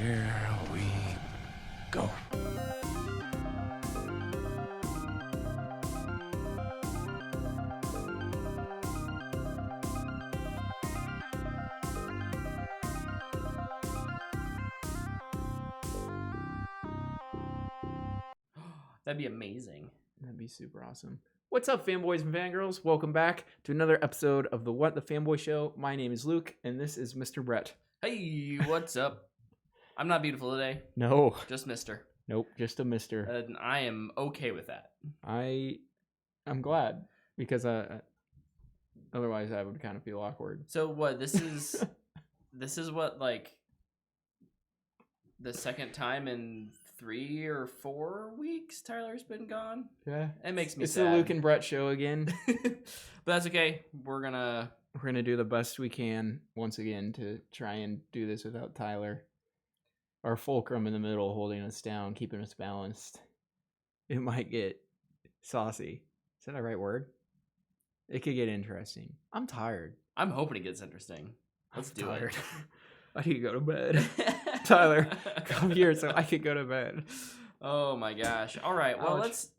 Here we go. That'd be amazing. That'd be super awesome. What's up, fanboys and fangirls? Welcome back to another episode of the What the Fanboy Show. My name is Luke, and this is Mr. Brett. Hey, what's up? I'm not beautiful today. No. Just Mister. Nope, just a mister. And I am okay with that. I'm glad, because otherwise I would kind of feel awkward. So what, this is what, like, the second time in 3 or 4 weeks Tyler's been gone? Yeah. It makes me It's sad. the Luke and Brett show again. But that's okay. We're gonna do the best we can once again to try and do this without Tyler. Our fulcrum in the middle holding us down, keeping us balanced. It might get saucy. Is that the right word? It could get interesting. I'm tired. I'm hoping it gets interesting. Let's do it. I need to go to bed. Tyler, come here so I can go to bed. Oh my gosh. All right. Well, Ouch. let's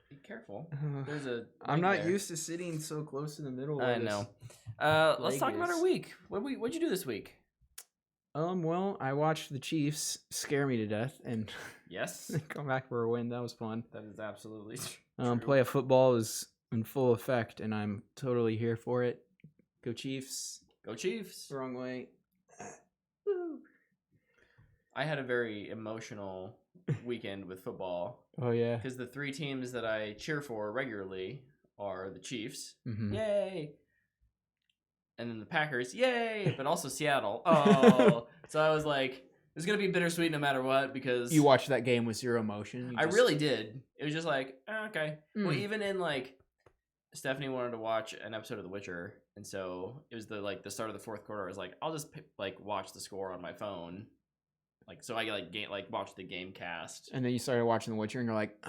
be careful. There's a I'm leg not there. used to sitting so close in the middle. I of this. know. Let's talk about Vegas. our week. What'd you do this week? Well, I watched the Chiefs scare me to death and Yes, come back for a win. That was fun. that is absolutely true. Play of football is in full effect, and I'm totally here for it. Go Chiefs! Go Chiefs. The wrong way. I had a very emotional weekend with football Oh yeah. because the 3 teams that I cheer for regularly are the Chiefs, Mm-hmm. yay, and then the Packers, yay, but also Seattle. Oh, so I was like, it's gonna be bittersweet no matter what because You watched that game with zero emotion. You I just- really did. It was just like, okay. Well, Mm. even in like, Stephanie wanted to watch an episode of The Witcher, and so it was the start of the 4th quarter. I was like, I'll just watch the score on my phone, so I watch the game cast. And then you started watching The Witcher, and you're like,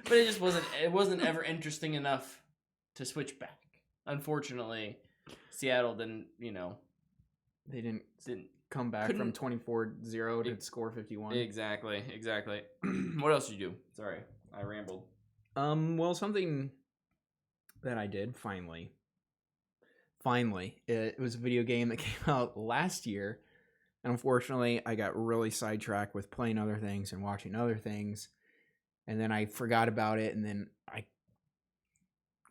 But it just wasn't. It wasn't ever interesting enough to switch back. Unfortunately, Seattle didn't. they didn't Didn't come back from couldn't- 24-0 to score 51. exactly. What else did you do? Sorry, I rambled. Well, something that I did finally, it was a video game that came out last year, and unfortunately, I got really sidetracked with playing other things and watching other things, and then I forgot about it, and then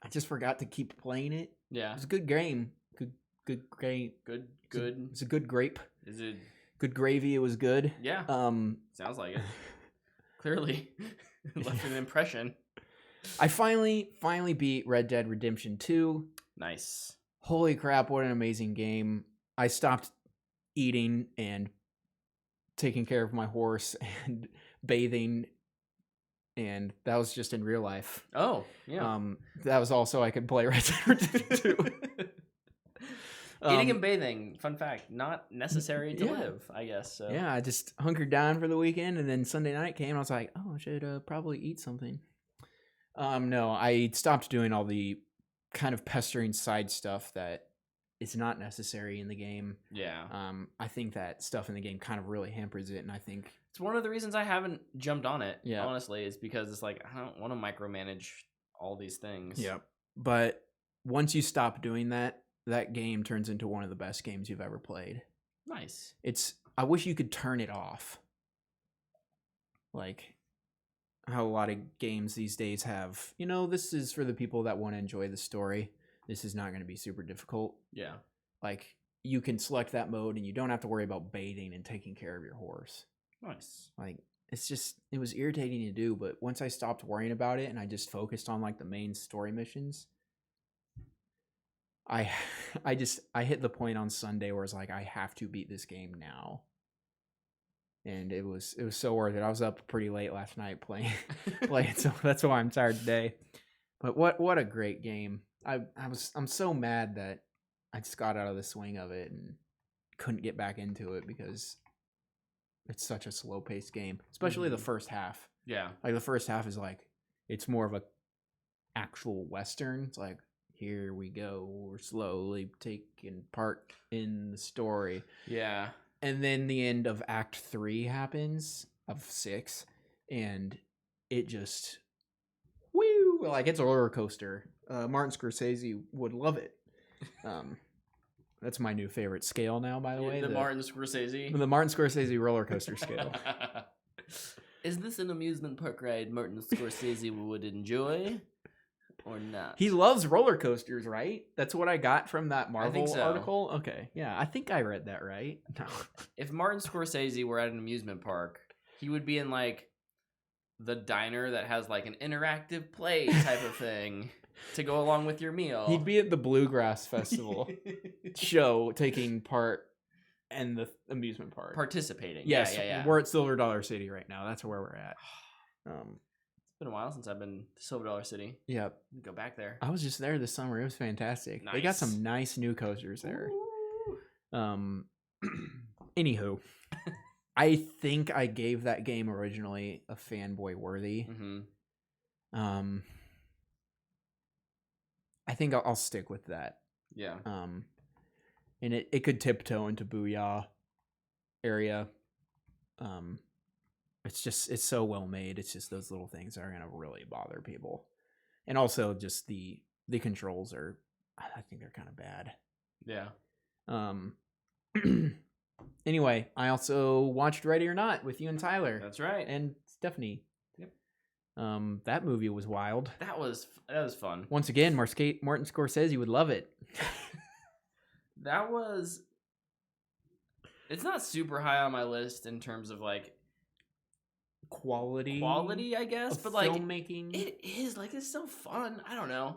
I just forgot to keep playing it. Yeah. It was a good game. Good game. Good. It's a good grape. Is it? Good gravy. It was good. Yeah. Sounds like it. Clearly, left an impression. I finally beat Red Dead Redemption 2. Nice. Holy crap, what an amazing game. I stopped eating and taking care of my horse and bathing, and that was just in real life. Oh, yeah. That was also I could play Red Dead Redemption 2. Eating and bathing, fun fact, not necessary to yeah. live, I guess. So. Yeah, I just hunkered down for the weekend, and then Sunday night came, and I was like, oh, I should probably eat something. No, I stopped doing all the kind of pestering side stuff that is not necessary in the game. Yeah. I think that stuff in the game kind of really hampers it, and I think It's one of the reasons I haven't jumped on it, Yeah. honestly, is because it's like, I don't want to micromanage all these things. Yep. But once you stop doing that, that game turns into one of the best games you've ever played. Nice. I wish you could turn it off. Like how a lot of games these days have, this is for the people that want to enjoy the story. This is not going to be super difficult. Yeah. Like you can select that mode and you don't have to worry about bathing and taking care of your horse. Nice. Like it was irritating to do, but once I stopped worrying about it and I just focused on like the main story missions, I hit the point on Sunday where it's like I have to beat this game now. And it was so worth it. I was up pretty late last night playing, so that's why I'm tired today. But what a great game. I'm so mad that I just got out of the swing of it and couldn't get back into it because it's such a slow paced game, especially the first half. Yeah. Like the first half is like it's more of a actual Western. It's like here we go. We're slowly taking part in the story. Yeah. And then the end of Act 3 happens, of 6, and it just, woo, like it's a roller coaster. Martin Scorsese would love it. That's my new favorite scale now, by the way. The Martin Scorsese. The Martin Scorsese roller coaster scale. Is this an amusement park ride Martin Scorsese would enjoy or not? He loves roller coasters, right? That's what I got from that Marvel so. article. Okay, yeah, I think I read that right. No. If Martin Scorsese were at an amusement park, he would be in like the diner that has like an interactive play type of thing to go along with your meal. He'd be at the Bluegrass Festival show taking part in the amusement park. Participating. Yes, Yeah. we're at Silver Dollar City right now. That's where we're at. It's been a while since I've been to Silver Dollar City. Yep. Go back there. I was just there this summer. It was fantastic. They got Nice. some nice new coasters there. Ooh. Anywho, I think I gave that game originally a fanboy worthy. Mm-hmm. I think I'll stick with that. Yeah. And it could tiptoe into Booyah area. It's so well made. It's just those little things that are gonna really bother people, and also just the controls are, I think they're kind of bad. Yeah. Anyway, I also watched Ready or Not with you and Tyler. That's right. And Stephanie. Yep. That movie was wild. That was fun. Once again, Martin Scorsese would love it. That was. It's not super high on my list in terms of like Quality, I guess, of but like filmmaking. it is like it's so fun. I don't know.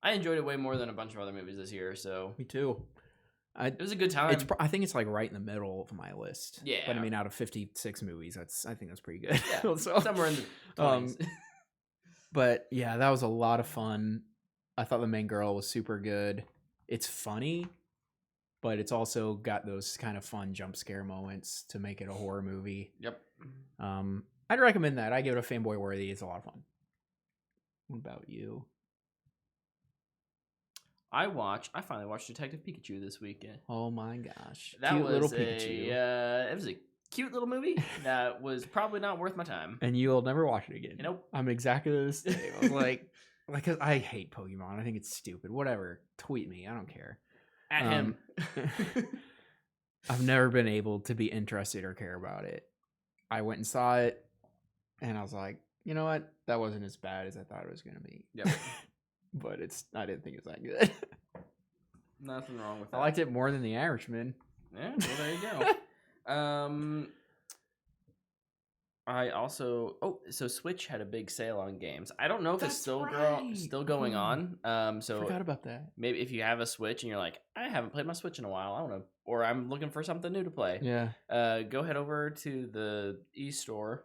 I enjoyed it way more than a bunch of other movies this year, so Me too. it was a good time. I think it's like right in the middle of my list. Yeah. But I mean, out of 56 movies, I think that's pretty good. Yeah, So, somewhere in the 20s. but yeah, that was a lot of fun. I thought the main girl was super good. It's funny, but it's also got those kind of fun jump scare moments to make it a horror movie. Yep. I'd recommend that. I give it a fanboy worthy. It's a lot of fun. What about you? I finally watched Detective Pikachu this weekend. Oh my gosh. That Cute was little Pikachu. it was a cute little movie that was probably not worth my time. And you'll never watch it again. Nope. I'm exactly the same. I was like, 'cause I hate Pokemon. I think it's stupid. Whatever. Tweet me. I don't care. At him. I've never been able to be interested or care about it. I went and saw it, and I was like, you know what? That wasn't as bad as I thought it was going to be. Yep. But I didn't think it was that good. Nothing wrong with that. I liked it more than The Irishman. Yeah, well, there you go. I also so Switch had a big sale on games. I don't know if it's That's still right. still going on. So Forgot about that. maybe if you have a Switch and you're like, I haven't played my Switch in a while, I want to, or I'm looking for something new to play. Yeah. Go head over to the e-store.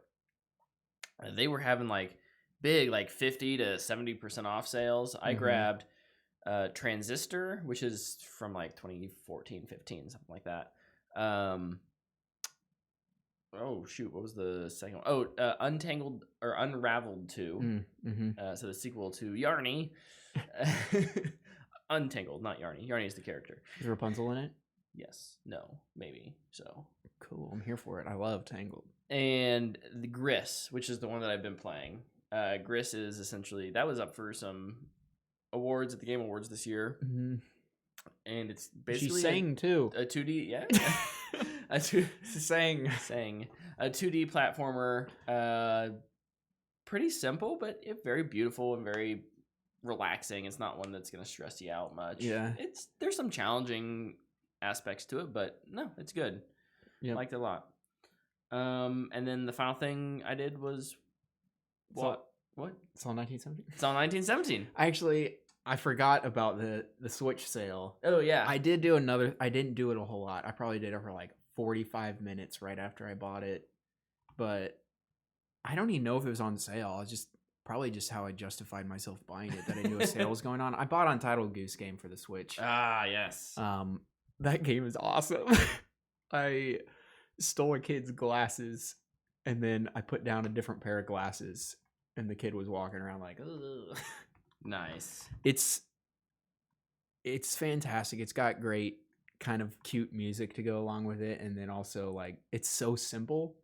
They were having like big, like 50 to 70% off sales. I Mhm. grabbed Transistor, which is from like 2014, 15, something like that. Oh shoot, what was the second one? Oh, Untangled or Unraveled 2. Mm-hmm. So the sequel to Yarny. Untangled, not Yarny. Yarny is the character. Is Rapunzel in it? Yes. No. Maybe. So. Cool. I'm here for it. I love Tangled. And the Gris, which is the one that I've been playing. Gris is essentially, that was up for some awards at the Game Awards this year. Mm-hmm. And it's basically She sang too. a 2D, yeah. Sang. A 2D platformer. Pretty simple, but very beautiful and very relaxing. It's not one that's going to stress you out much. Yeah. There's some challenging aspects to it, but no, it's good. Yep. Liked it a lot. And then the final thing I did was what? It's on 1917. It's on 1917. I forgot about the Switch sale. Oh yeah. I did do another. I didn't do it a whole lot. I probably did it for like 45 minutes right after I bought it, but I don't even know if it was on sale. It's just probably just how I justified myself buying it, that I knew a sale was going on. I bought Untitled Goose Game for the Switch. Ah yes. That game is awesome. I stole a kid's glasses, and then I put down a different pair of glasses, and the kid was walking around like, ugh. Nice. It's it's fantastic. It's got great kind of cute music to go along with it, and then also like it's so simple.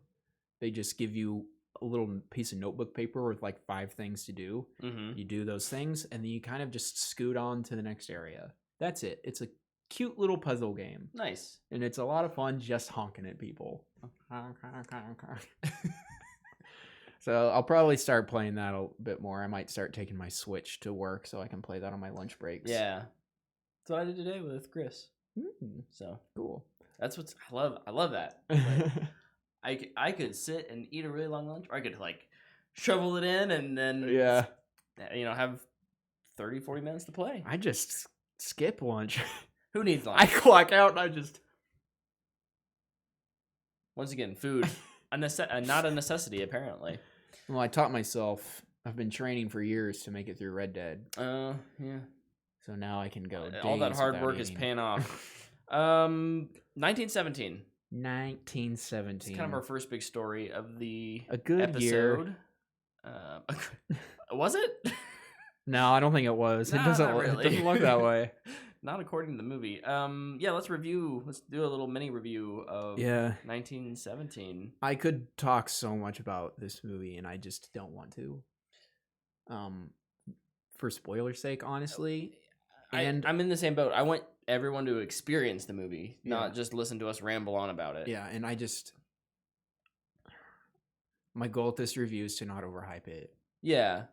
They just give you a little piece of notebook paper with like 5 things to do. Mm-hmm. You do those things, and then you kind of just scoot on to the next area. That's it. It's a cute little puzzle game, Nice. and it's a lot of fun just honking at people. So I'll probably start playing that a bit more. I might start taking my Switch to work so I can play that on my lunch breaks. Yeah. That's what I did today with Chris. So Cool. that's what's I love that. Like, I could sit and eat a really long lunch, or I could like shovel it in and then Yeah. have 30, 40 minutes to play. I just skip lunch. Who needs lunch? I clock out and I just. Once again, food, not a necessity apparently. Well, I taught myself. I've been training for years to make it through Red Dead. Yeah. So now I can go. All that days hard without work is eating. paying off. 1917. 1917. It's kind of our first big story of the A good year. episode. Was it? No, I don't think it was. Nah, it doesn't. not really. It doesn't look that way. Not according to the movie. Yeah, let's do a little mini review of 1917. I could talk so much about this movie, and I just don't want to. For spoiler's sake, honestly. And I'm in the same boat. I want everyone to experience the movie, Yeah. not just listen to us ramble on about it. yeah, and my goal with this review is to not overhype it. Yeah.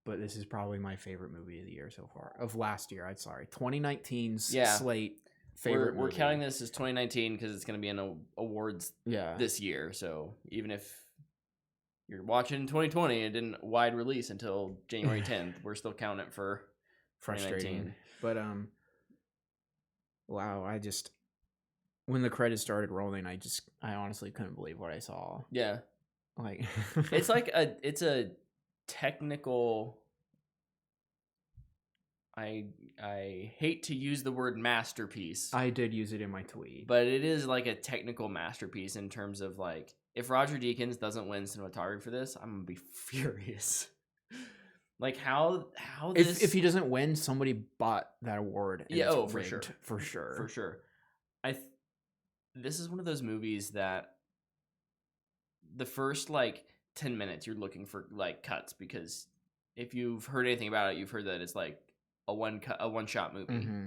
But this is probably my favorite movie of the year so far. Of last year, 2019's Yeah. slate favorite We're movie. counting this as 2019 because it's going to be in awards Yeah. this year. So even if you're watching 2020, it didn't wide release until January 10th. We're still counting it for Frustrating. 2019. But wow, when the credits started rolling, I honestly couldn't believe what I saw. Yeah. Like It's like it's a technical, I hate to use the word masterpiece, I did use it in my tweet. but it is like a technical masterpiece in terms of like, if Roger Deakins doesn't win cinematography for this, I'm gonna be furious. Like how this, if he doesn't win, somebody bought that award. And Yeah, it's for sure. rigged, for sure. for sure, this is one of those movies that the first like 10 minutes you're looking for like cuts, because if you've heard anything about it, you've heard that it's like a one shot movie. Mm-hmm.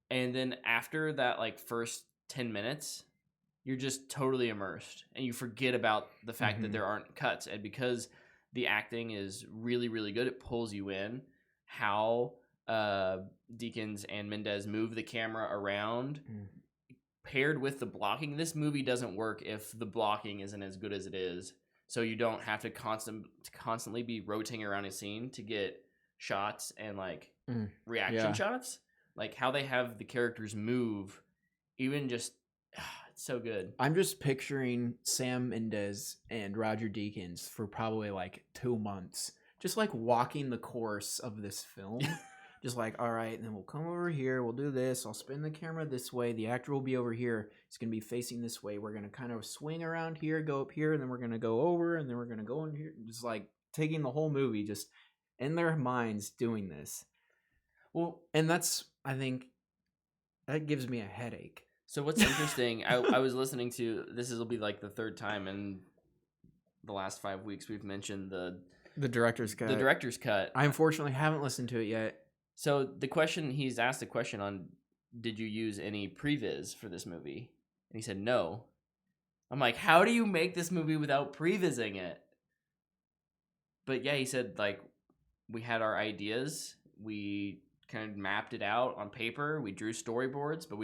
And then after that like first 10 minutes, you're just totally immersed and you forget about the fact that Mhm. there aren't cuts. And because the acting is really, really good, it pulls you in. How Deakins and Mendez move the camera around, paired with the blocking. This movie doesn't work if the blocking isn't as good as it is. So you don't have to constantly be rotating around a scene to get shots and like reaction Yeah. shots. Like how they have the characters move, even just it's so good. I'm just picturing Sam Mendes and Roger Deakins for probably like 2 months, just like walking the course of this film. Just like, all right, and then we'll come over here, we'll do this, I'll spin the camera this way, the actor will be over here, it's going to be facing this way, we're going to kind of swing around here, go up here, and then we're going to go over, and then we're going to go in here, just like taking the whole movie, just in their minds doing this. Well, And that's, I think, that gives me a headache. so what's interesting, I was listening to, will be like the third time in the last 5 weeks we've mentioned the director's cut. the director's cut. I unfortunately haven't listened to it yet. So he's asked a question on, did you use any previs for this movie? And he said no. I'm like, how do you make this movie without prevising it? But yeah, he said like we had our ideas, we kind of mapped it out on paper, we drew storyboards, but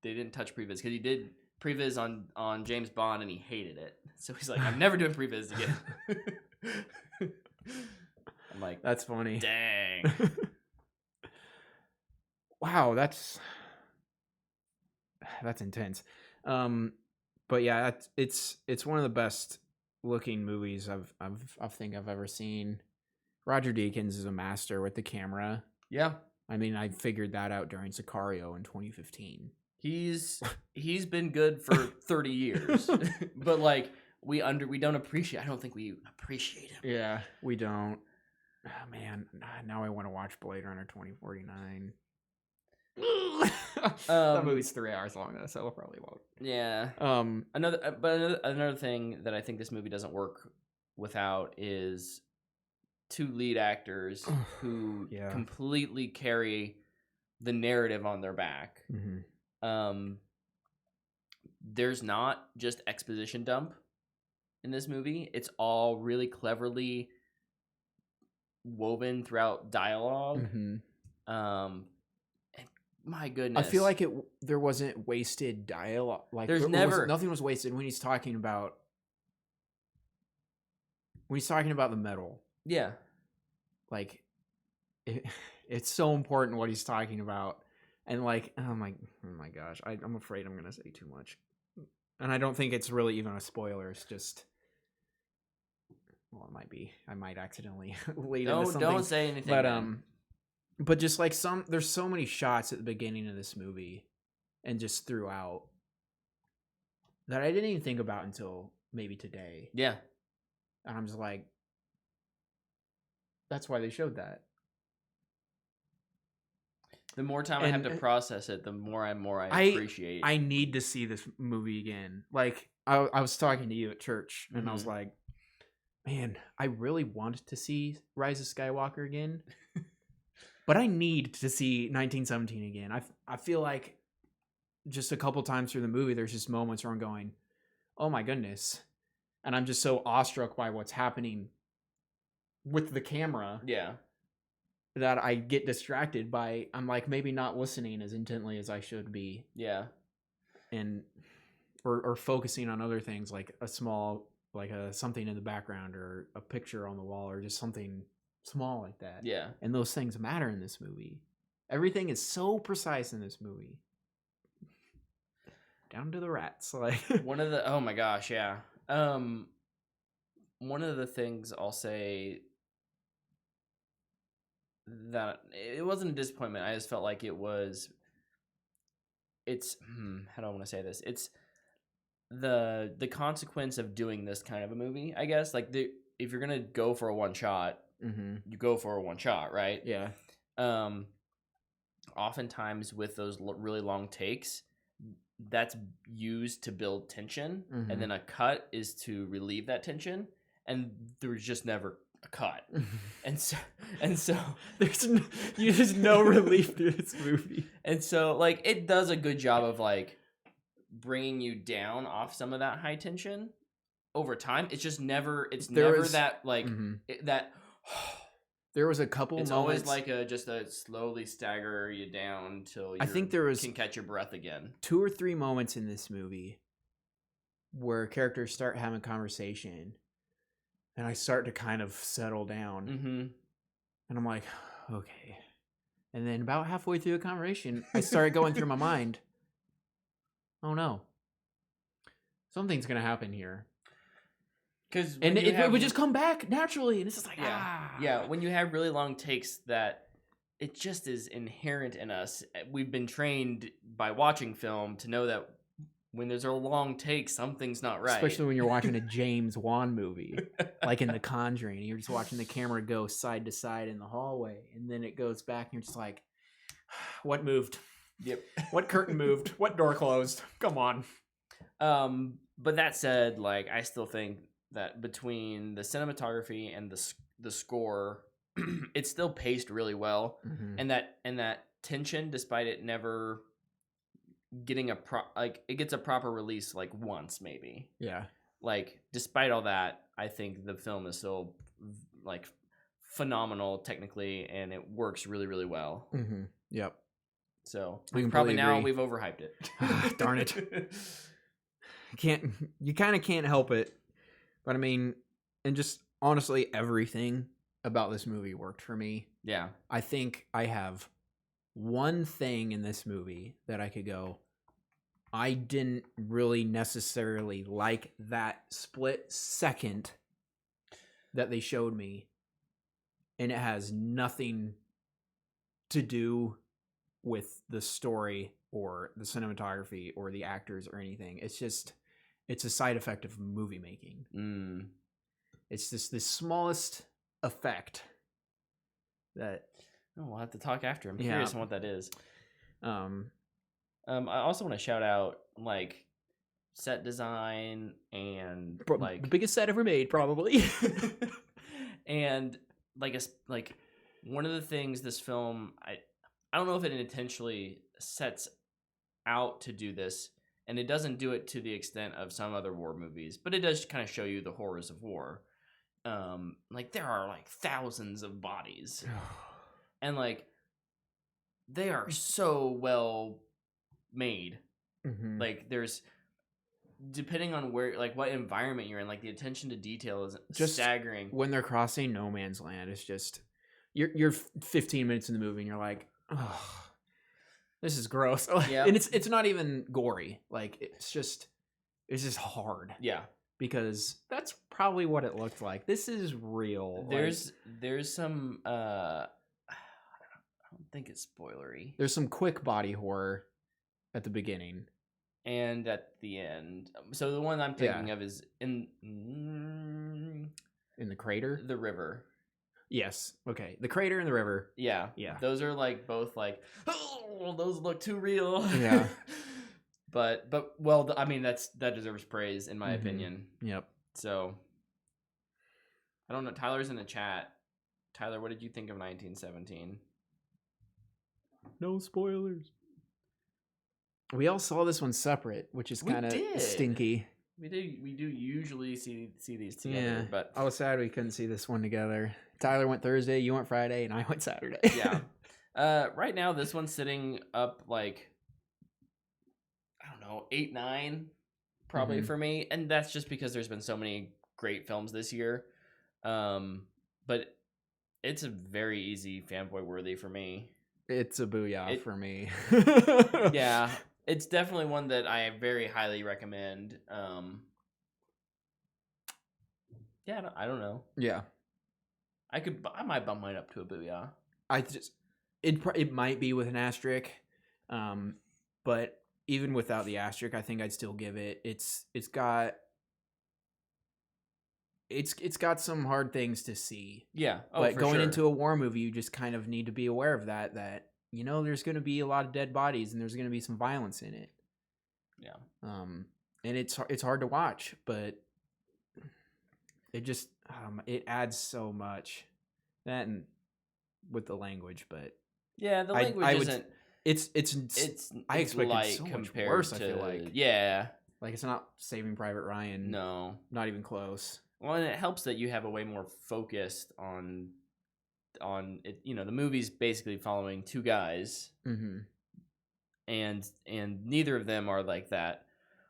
they didn't touch previs because he did previs on James Bond and he hated it. So he's like, I'm never doing previs again. I'm like, That's funny. dang. Wow, that's intense. But yeah, it's one of the best looking movies I think I've ever seen. Roger Deakins is a master with the camera. Yeah. I mean, I figured that out during Sicario in 2015. He's been good for 30 years. But like we don't appreciate, I don't think we appreciate him. Yeah, we don't. Oh, man, now I want to watch Blade Runner 2049. That movie's 3 hours long though, so I probably won't. Yeah. Another thing that I think this movie doesn't work without is 2 lead actors who completely carry the narrative on their back. Mm-hmm. There's not just exposition dump in this movie. It's all really cleverly woven throughout dialogue. Mm-hmm. My goodness, I feel like there wasn't wasted dialogue. Like nothing was wasted when he's talking about the metal. Yeah, like it's so important what he's talking about, and like oh my gosh, I'm afraid I'm gonna say too much, and I don't think it's really even a spoiler. It's just, well, it might be. I might accidentally lead into something. Don't say anything. But just like there's so many shots at the beginning of this movie and just throughout that I didn't even think about until maybe today. Yeah. And I'm just like, that's why they showed that. The more time I have to process it, the more I appreciate. I need to see this movie again. Like I was talking to you at church and I was like, man, I really wanted to see Rise of Skywalker again. But I need to see 1917 again. I feel like just a couple times through the movie, there's just moments where I'm going, oh my goodness. And I'm just so awestruck by what's happening with the camera. Yeah. That I get distracted by, I'm like maybe not listening as intently as I should be. Yeah. And, or focusing on other things like a small, like something in the background or a picture on the wall or just something small like that. Yeah. And those things matter in this movie. Everything is so precise in this movie. Down to the rats. Like oh my gosh, yeah. One of the things I'll say that it wasn't a disappointment. I just felt like it's how do I want to say this? It's the consequence of doing this kind of a movie, I guess. Like if you're gonna go for a one shot, you go for a one shot, right? Yeah. Oftentimes with those really long takes, that's used to build tension, and then a cut is to relieve that tension, and there's just never a cut, and so there's no relief through this movie, and so like it does a good job of like bringing you down off some of that high tension over time. It's just never that like that. There was a couple it's moments. Always like just a slowly stagger you down till you can catch your breath again. 2 or 3 moments in this movie where characters start having conversation and I start to kind of settle down. And I'm like, okay. And then about halfway through the conversation, I started going through my mind, oh no, something's going to happen here. And it would just come back naturally, and it's just like yeah. When you have really long takes, that it just is inherent in us. We've been trained by watching film to know that when there's a long take, something's not right. Especially when you're watching a James Wan movie, like in The Conjuring, and you're just watching the camera go side to side in the hallway, and then it goes back, and you're just like, what moved? Yep. What curtain moved? What door closed? Come on. But that said, like I still think that between the cinematography and the score, it's still paced really well, and that tension, despite it never getting it gets a proper release like once maybe. Yeah. Like despite all that, I think the film is still like phenomenal technically, and it works really really well. Yep. So we've overhyped it. Darn it. You kind of can't help it. But I mean, and just honestly, everything about this movie worked for me. Yeah. I think I have one thing in this movie that I could go, I didn't really necessarily like that split second that they showed me. And it has nothing to do with the story or the cinematography or the actors or anything. It's a side effect of movie making. It's just the smallest effect That Oh, we'll have to talk after. I'm Yeah. curious on what that is. um I also want to shout out like set design and like the biggest set ever made, probably. and like one of the things this film I don't know if it intentionally sets out to do this, and it doesn't do it to the extent of some other war movies, but it does kind of show you the horrors of war. Like there are like thousands of bodies, and like they are so well made. Mhm. Like there's depending on where like what environment you're in, like the attention to detail is Just staggering. when they're crossing no man's land, it's just you're 15 minutes in the movie and you're like, oh, this is gross. Yeah. And it's not even gory. Like it's just hard. Yeah. Because that's probably what it looked like. This is real. There's some I don't think it's spoilery. There's some quick body horror at the beginning and at the end. So the one I'm thinking of is in the crater. the river. Yes. Okay. The crater and the river. Yeah. Yeah. Those are like both like, oh, those look too real. Yeah. but well, I mean that deserves praise in my Mhm. opinion. Yep. So I don't know. Tyler's in the chat. Tyler, what did you think of 1917? No spoilers. We all saw this one separate, which is We kind of did. stinky. We do usually see these together, Yeah. but I was sad we couldn't see this one together. Tyler went Thursday, you went Friday, and I went Saturday. yeah. Right now this one's sitting up like I don't know, 8-9 probably Mhm. for me, and that's just because there's been so many great films this year. But it's a very easy fanboy worthy for me. It's a booyah for me. Yeah, it's definitely one that I very highly recommend. Yeah, I don't know. Yeah. I might bump mine up to a booyah. It might be with an asterisk, but even without the asterisk, I think I'd still give it. It's got some hard things to see. Yeah, But for going sure. into a war movie, you just kind of need to be aware of that you know there's going to be a lot of dead bodies and there's going to be some violence in it. Yeah. And it's hard to watch, but it just it adds so much. That and with the language, but Yeah, the language I would- isn't. it's I expected light so much compared worse. To, I feel like yeah, like it's not Saving Private Ryan. no. Not even close. Well, and it helps that you have a way more focused on it. You know, the movie's basically following two guys, Mm-hmm. and neither of them are like that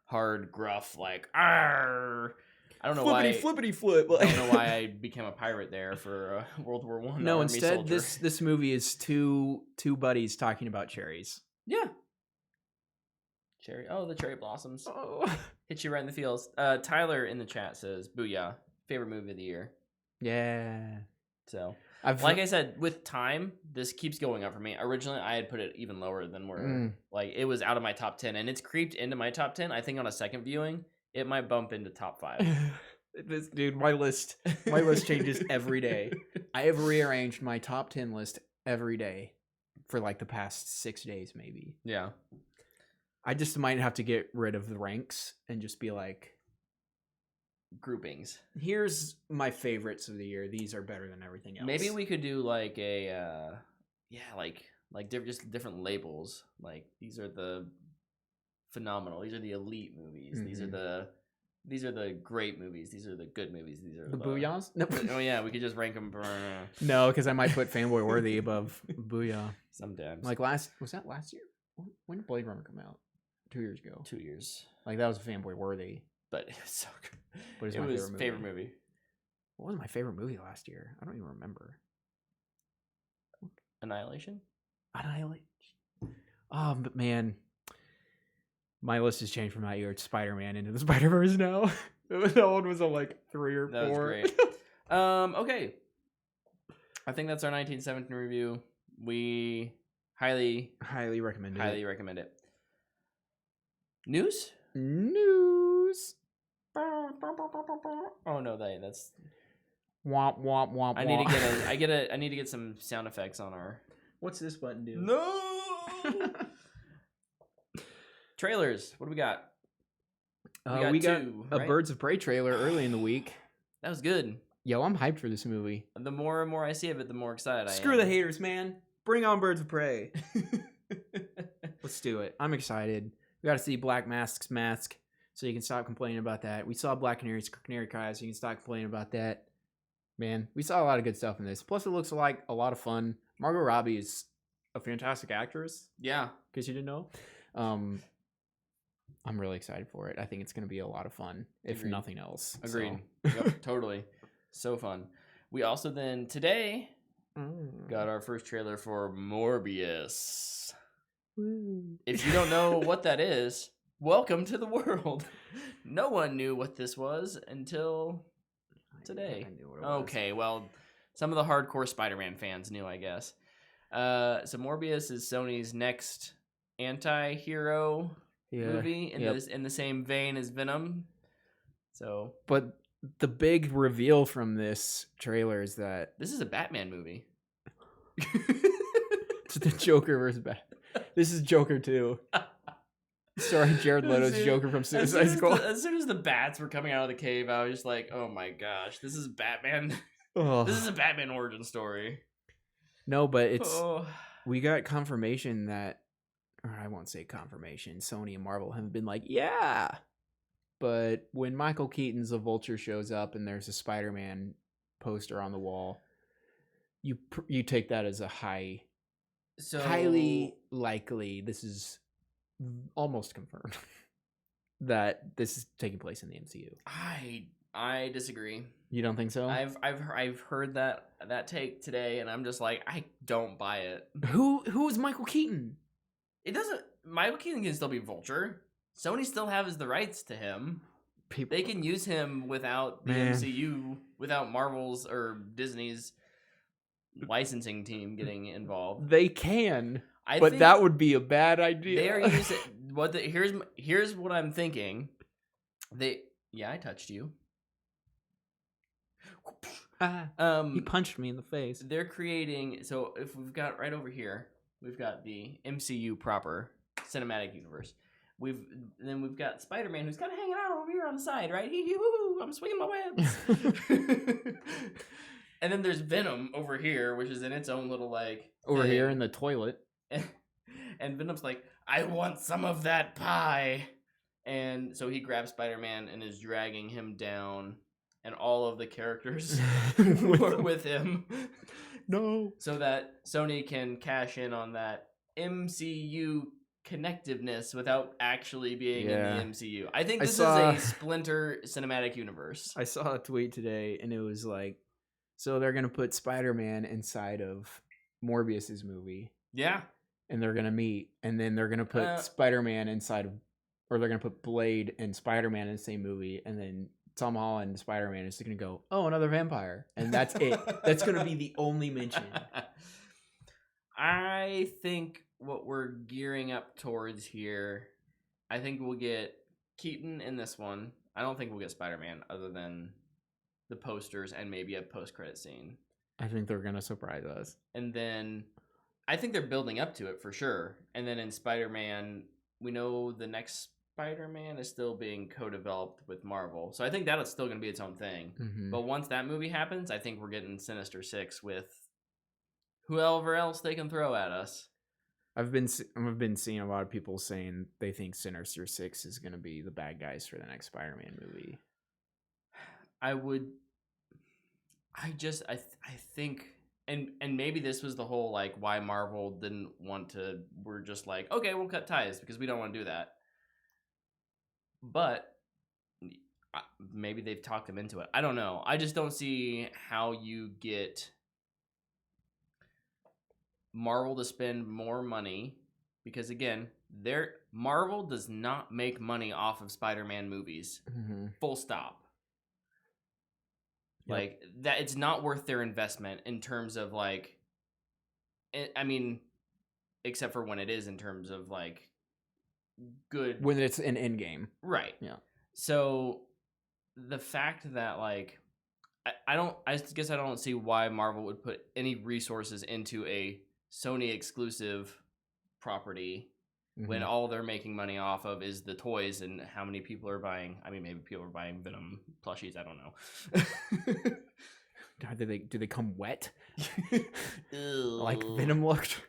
hard, gruff, like "Arr!" I don't know Flippity flip. I don't know why I became a pirate there for World War I. No, Army instead soldier. this movie is two buddies talking about cherries. Yeah. Cherry. Oh, the cherry blossoms. Oh. Hit you right in the feels. Tyler in the chat says, "Booyah! Favorite movie of the year." Yeah. So, I've like I said, with time, this keeps going up for me. Originally, I had put it even lower than where like it was out of my top 10, and it's creeped into my top 10. I think on a second viewing, it might bump into top 5. This dude, my list changes every day. I have rearranged my top 10 list every day for like the past 6 days, maybe. Yeah. I just might have to get rid of the ranks and just be like, Groupings. here's my favorites of the year. These are better than everything else. Maybe we could do like a just different labels. Like these are the phenomenal. These are the elite movies. These are the great movies. These are the good movies. These are the booyahs. No, Oh yeah, we could just rank them. no, because I might put Fanboy Worthy above Booyah. Sometimes. Like was that last year? When did Blade Runner come out? 2 years ago. 2 years. Like that was Fanboy Worthy. But it was so good. But it's It my was favorite movie. movie. What was my favorite movie last year? I don't even remember. Annihilation? Annihilation. Oh, but man, my list has changed from that year. It's Spider-Man Into the Spider-Verse now. That one was on like 3 or 4. That was great. Okay. I think that's our 1917 review. We highly recommend it. highly recommend it. News? News. Oh no, that's Womp womp womp. I need to get I need to get some sound effects on our. What's this button do? No. Trailers. What do we got? We got two, a right? Birds of Prey trailer early in the week. That was good. Yo, I'm hyped for this movie. The more and more I see of it, the more excited I am. Screw the haters, man. Bring on Birds of Prey. Let's do it. I'm excited. We got to see Black Mask's mask, so you can stop complaining about that. We saw Black Canary's Canary Kai, so you can stop complaining about that. Man, we saw a lot of good stuff in this. Plus, it looks like a lot of fun. Margot Robbie is a fantastic actress. Yeah. In case you didn't know. I'm really excited for it. I think it's going to be a lot of fun, if Agreed. nothing else. Agreed. So. Yep, totally. So fun. We also then today got our first trailer for Morbius. Woo. If you don't know what that is, welcome to the world. No one knew what this was until today. I knew what it was. Okay, well, some of the hardcore Spider-Man fans knew, I guess. So Morbius is Sony's next anti-hero movie in the same vein as Venom. So, but the big reveal from this trailer is that this is a Batman movie. it's the Joker versus Batman. This is Joker 2. Sorry, Jared Leto's Joker from Suicide Squad. As soon as the bats were coming out of the cave, I was just like, "Oh my gosh, this is Batman! Oh. This is a Batman origin story." No, but it's we got confirmation that, or I won't say confirmation. Sony and Marvel have been like, yeah. But when Michael Keaton's The Vulture shows up and there's a Spider-Man poster on the wall, you take that as a highly likely. This is almost confirmed that this is taking place in the MCU. I disagree. You don't think so? I've heard that take today, and I'm just like, I don't buy it. Who is Michael Keaton? It doesn't. Michael Keaton can still be Vulture. Sony still has the rights to him. They can use him without the MCU, without Marvel's or Disney's licensing team getting involved. They can, but that would be a bad idea. They are using here's what I'm thinking. I touched you. He punched me in the face. They're creating. So if we've got right over here, we've got the MCU proper cinematic universe. We've got Spider-Man, who's kind of hanging out over here on the side, right? I'm swinging my webs. And then there's Venom over here, which is in its own little over thing. Here in the toilet. And Venom's like, I want some of that pie. And so he grabs Spider-Man and is dragging him down, and all of the characters were with him. No. So that Sony can cash in on that MCU connectiveness without actually being in the MCU. I think this is a splinter cinematic universe. I saw a tweet today, and it was like, so they're going to put Spider-Man inside of Morbius's movie. Yeah. And they're going to meet, and then they're going to put Spider-Man inside of, or they're going to put Blade and Spider-Man in the same movie, and then Tom Holland and Spider-Man is going to go, oh, another vampire. And that's it. That's going to be the only mention. I think what we're gearing up towards here, I think we'll get Keaton in this one. I don't think we'll get Spider-Man other than the posters and maybe a post-credit scene. I think they're going to surprise us. And then I think they're building up to it for sure. And then in Spider-Man, we know the next Spider-Man is still being co-developed with Marvel. So I think that's still going to be its own thing. Mm-hmm. But once that movie happens, I think we're getting Sinister Six with whoever else they can throw at us. I've been seeing a lot of people saying they think Sinister Six is going to be the bad guys for the next Spider-Man movie. I think, and maybe this was the whole why Marvel didn't want to. We're just like, okay, we'll cut ties because we don't want to do that. But maybe they've talked them into it. I don't know. I just don't see how you get Marvel to spend more money, because again, Marvel does not make money off of Spider-Man movies. Mm-hmm. Full stop. Yep. That, it's not worth their investment in terms of except for when it is in terms of good, when it's an end game, right? Yeah. So the fact that I guess I don't see why Marvel would put any resources into a Sony exclusive property when all they're making money off of is the toys and how many people are buying. I mean, maybe people are buying Venom plushies. I don't know. Do they come wet? Ew. Like Venom looked.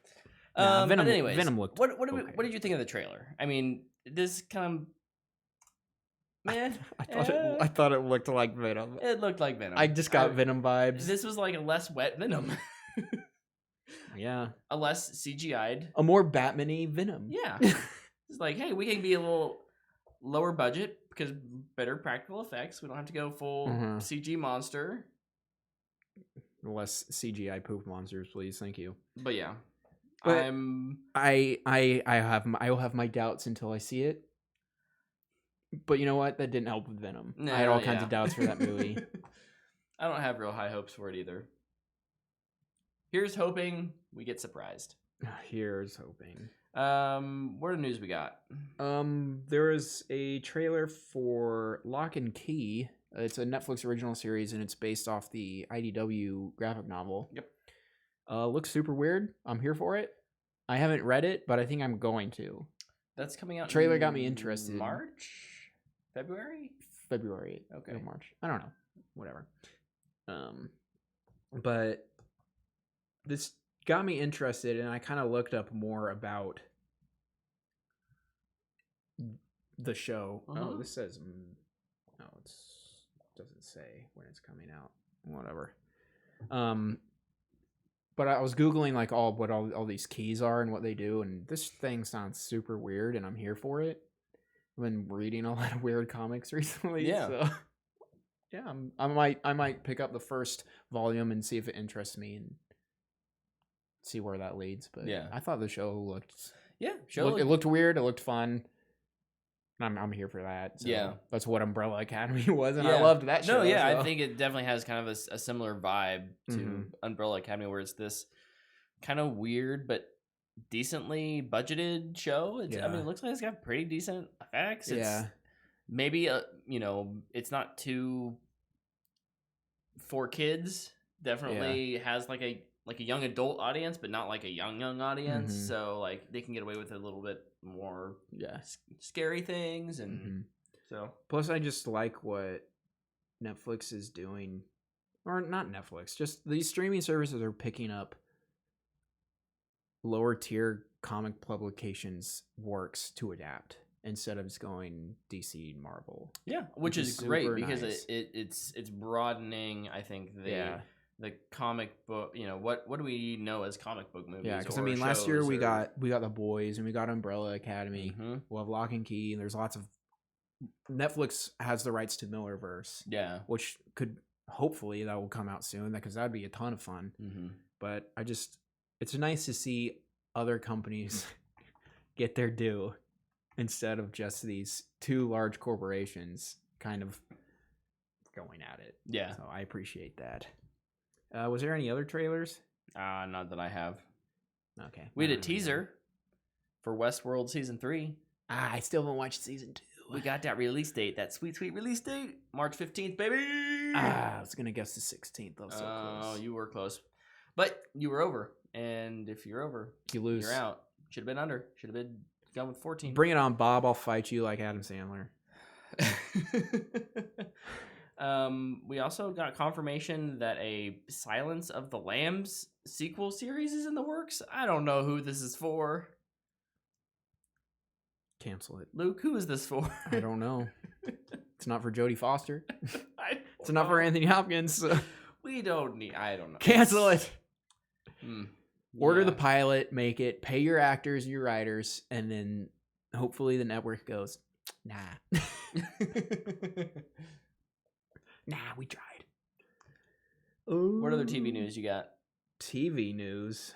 Nah, Venom, but anyways, Venom looked. What okay. what did you think of the trailer? I mean, this kind of. Man, I thought it looked like Venom. It looked like Venom. I just got Venom vibes. This was like a less wet Venom. Yeah. A less CGI'd. A more Batman-y Venom. Yeah. It's like, hey, we can be a little lower budget because better practical effects. We don't have to go full CG monster. Less CGI poop monsters, please. Thank you. But yeah. But I will have my doubts until I see it. But you know what? That didn't help with Venom. No, I had all kinds of doubts for that movie. I don't have real high hopes for it either. Here's hoping we get surprised. Here's hoping. What are the news we got? There is a trailer for Lock and Key. It's a Netflix original series, and it's based off the IDW graphic novel. Yep. Looks super weird. I'm here for it. I haven't read it, but I think I'm going to. That's coming out. Trailer got me interested. March? February? February. Okay. Or March. I don't know. Whatever. But this got me interested, and I kind of looked up more about the show. Oh, this says no, it doesn't say when it's coming out. Whatever. But I was googling like what all these keys are and what they do, and this thing sounds super weird, and I'm here for it. I've been reading a lot of weird comics recently. Yeah. So yeah, I might pick up the first volume and see if it interests me and see where that leads. But yeah, I thought the show looked it looked weird. It looked fun. I'm here for that. So yeah, that's what Umbrella Academy was, and I loved that show. No, yeah, so. I think it definitely has kind of a similar vibe to Umbrella Academy, where it's this kind of weird but decently budgeted show. I mean, it looks like it's got pretty decent effects. It's maybe it's not too for kids. Definitely has like a young adult audience, but not like a young audience. So like they can get away with a little bit more scary things, and so plus I just like what Netflix is doing, or not Netflix, just these streaming services are picking up lower tier comic publications works to adapt instead of just going DC Marvel. Yeah, which is great because nice. it's broadening, I think, the comic book, what do we know as comic book movies? Yeah, because I mean, last year we got The Boys and we got Umbrella Academy. We'll have Lock and Key, and there's lots of Netflix has the rights to Millerverse. Yeah, which could hopefully that will come out soon because that'd be a ton of fun. But it's nice to see other companies get their due instead of just these two large corporations kind of going at it. Yeah, so I appreciate that. Was there any other trailers? Not that I have. Okay. We had a teaser for Westworld Season 3. I still haven't watched Season 2. We got that release date, that sweet release date, March 15th, baby! I was going to guess the 16th. I was so close. Oh, you were close. But you were over. And if you're over, you lose. You're out. Should have been under. Should have been gone with 14. Bring it on, Bob. I'll fight you like Adam Sandler. We also got confirmation that a Silence of the Lambs sequel series is in the works. I don't know who this is for. Cancel it. Luke, who is this for? I don't know. It's not for Jodie Foster. It's not for Anthony Hopkins. So. We don't need... I don't know. Cancel it. Order Yeah. the pilot, make it, pay your actors, your writers, and then hopefully the network goes, nah. Nah, we tried. Ooh. What other TV news you got? TV news?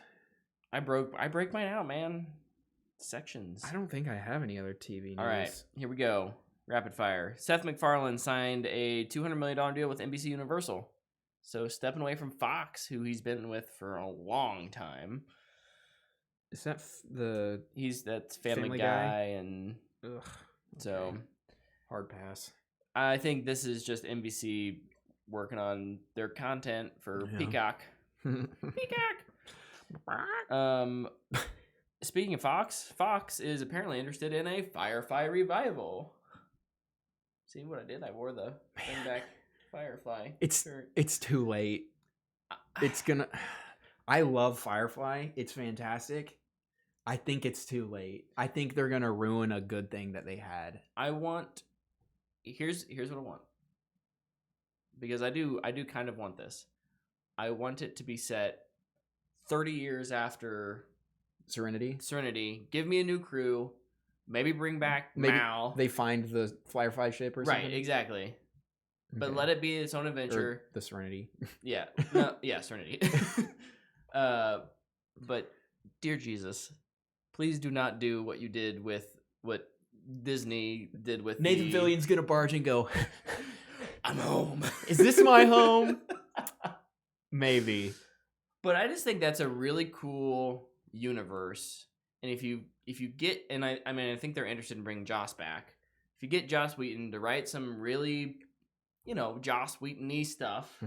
I break mine out, man. Sections. I don't think I have any other TV news. All right, here we go. Rapid fire. Seth MacFarlane signed a $200 million deal with NBC Universal. So stepping away from Fox, who he's been with for a long time. Is that that's Family Guy and ugh, so hard pass. I think this is just NBC working on their content for Yeah. Peacock. Peacock. Speaking of Fox is apparently interested in a Firefly revival. See what I did? I wore the Bring Back Firefly shirt. It's too late. It's gonna. I love Firefly. It's fantastic. I think it's too late. I think they're gonna ruin a good thing that they had. Here's what I want. Because I do kind of want this. I want it to be set 30 years after Serenity. Give me a new crew. Maybe bring back Mal. They find the Firefly ship or something. Right, exactly. But Okay. let it be its own adventure. Or the Serenity. Yeah. No, yeah, Serenity. But dear Jesus, please do not do what you did with what Disney did with Nathan Fillion's gonna barge and go, I'm home. Is this my home? Maybe. But I just think that's a really cool universe. And if you get, and I mean, I think they're interested in bringing Joss back. If you get Joss Whedon to write some really, Joss Whedon-y stuff,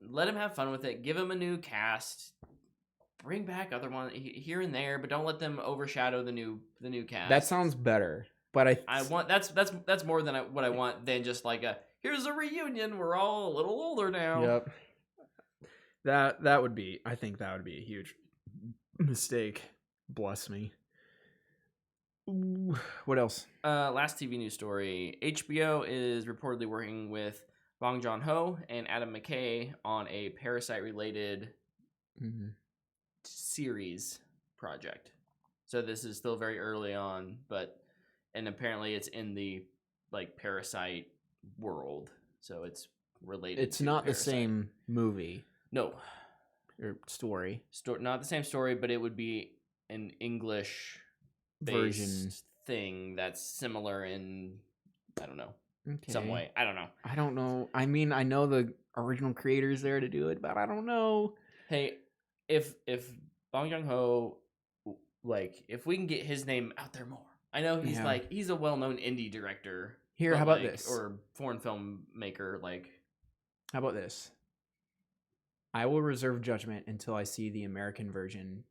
let him have fun with it. Give him a new cast. Bring back other ones here and there, but don't let them overshadow the new cast. That sounds better. But I want that's more than what I want than just like here's a reunion. We're all a little older now. Yep. That would be. I think that would be a huge mistake. Bless me. Ooh, what else? Last TV news story. HBO is reportedly working with Bong Joon-ho and Adam McKay on a Parasite-related series project. So this is still very early on, and apparently it's in the Parasite world. So it's related. It's to not Parasite. the same movie. No. Or story. Not the same story, but it would be an English version thing that's similar in, I don't know, Okay. some way. I don't know. I mean, I know the original creator's there to do it, but I don't know. Hey, if Bong Joon-ho, if we can get his name out there more. I know he's he's a well-known indie director. Here, how about this? Or foreign filmmaker, How about this? I will reserve judgment until I see the American version.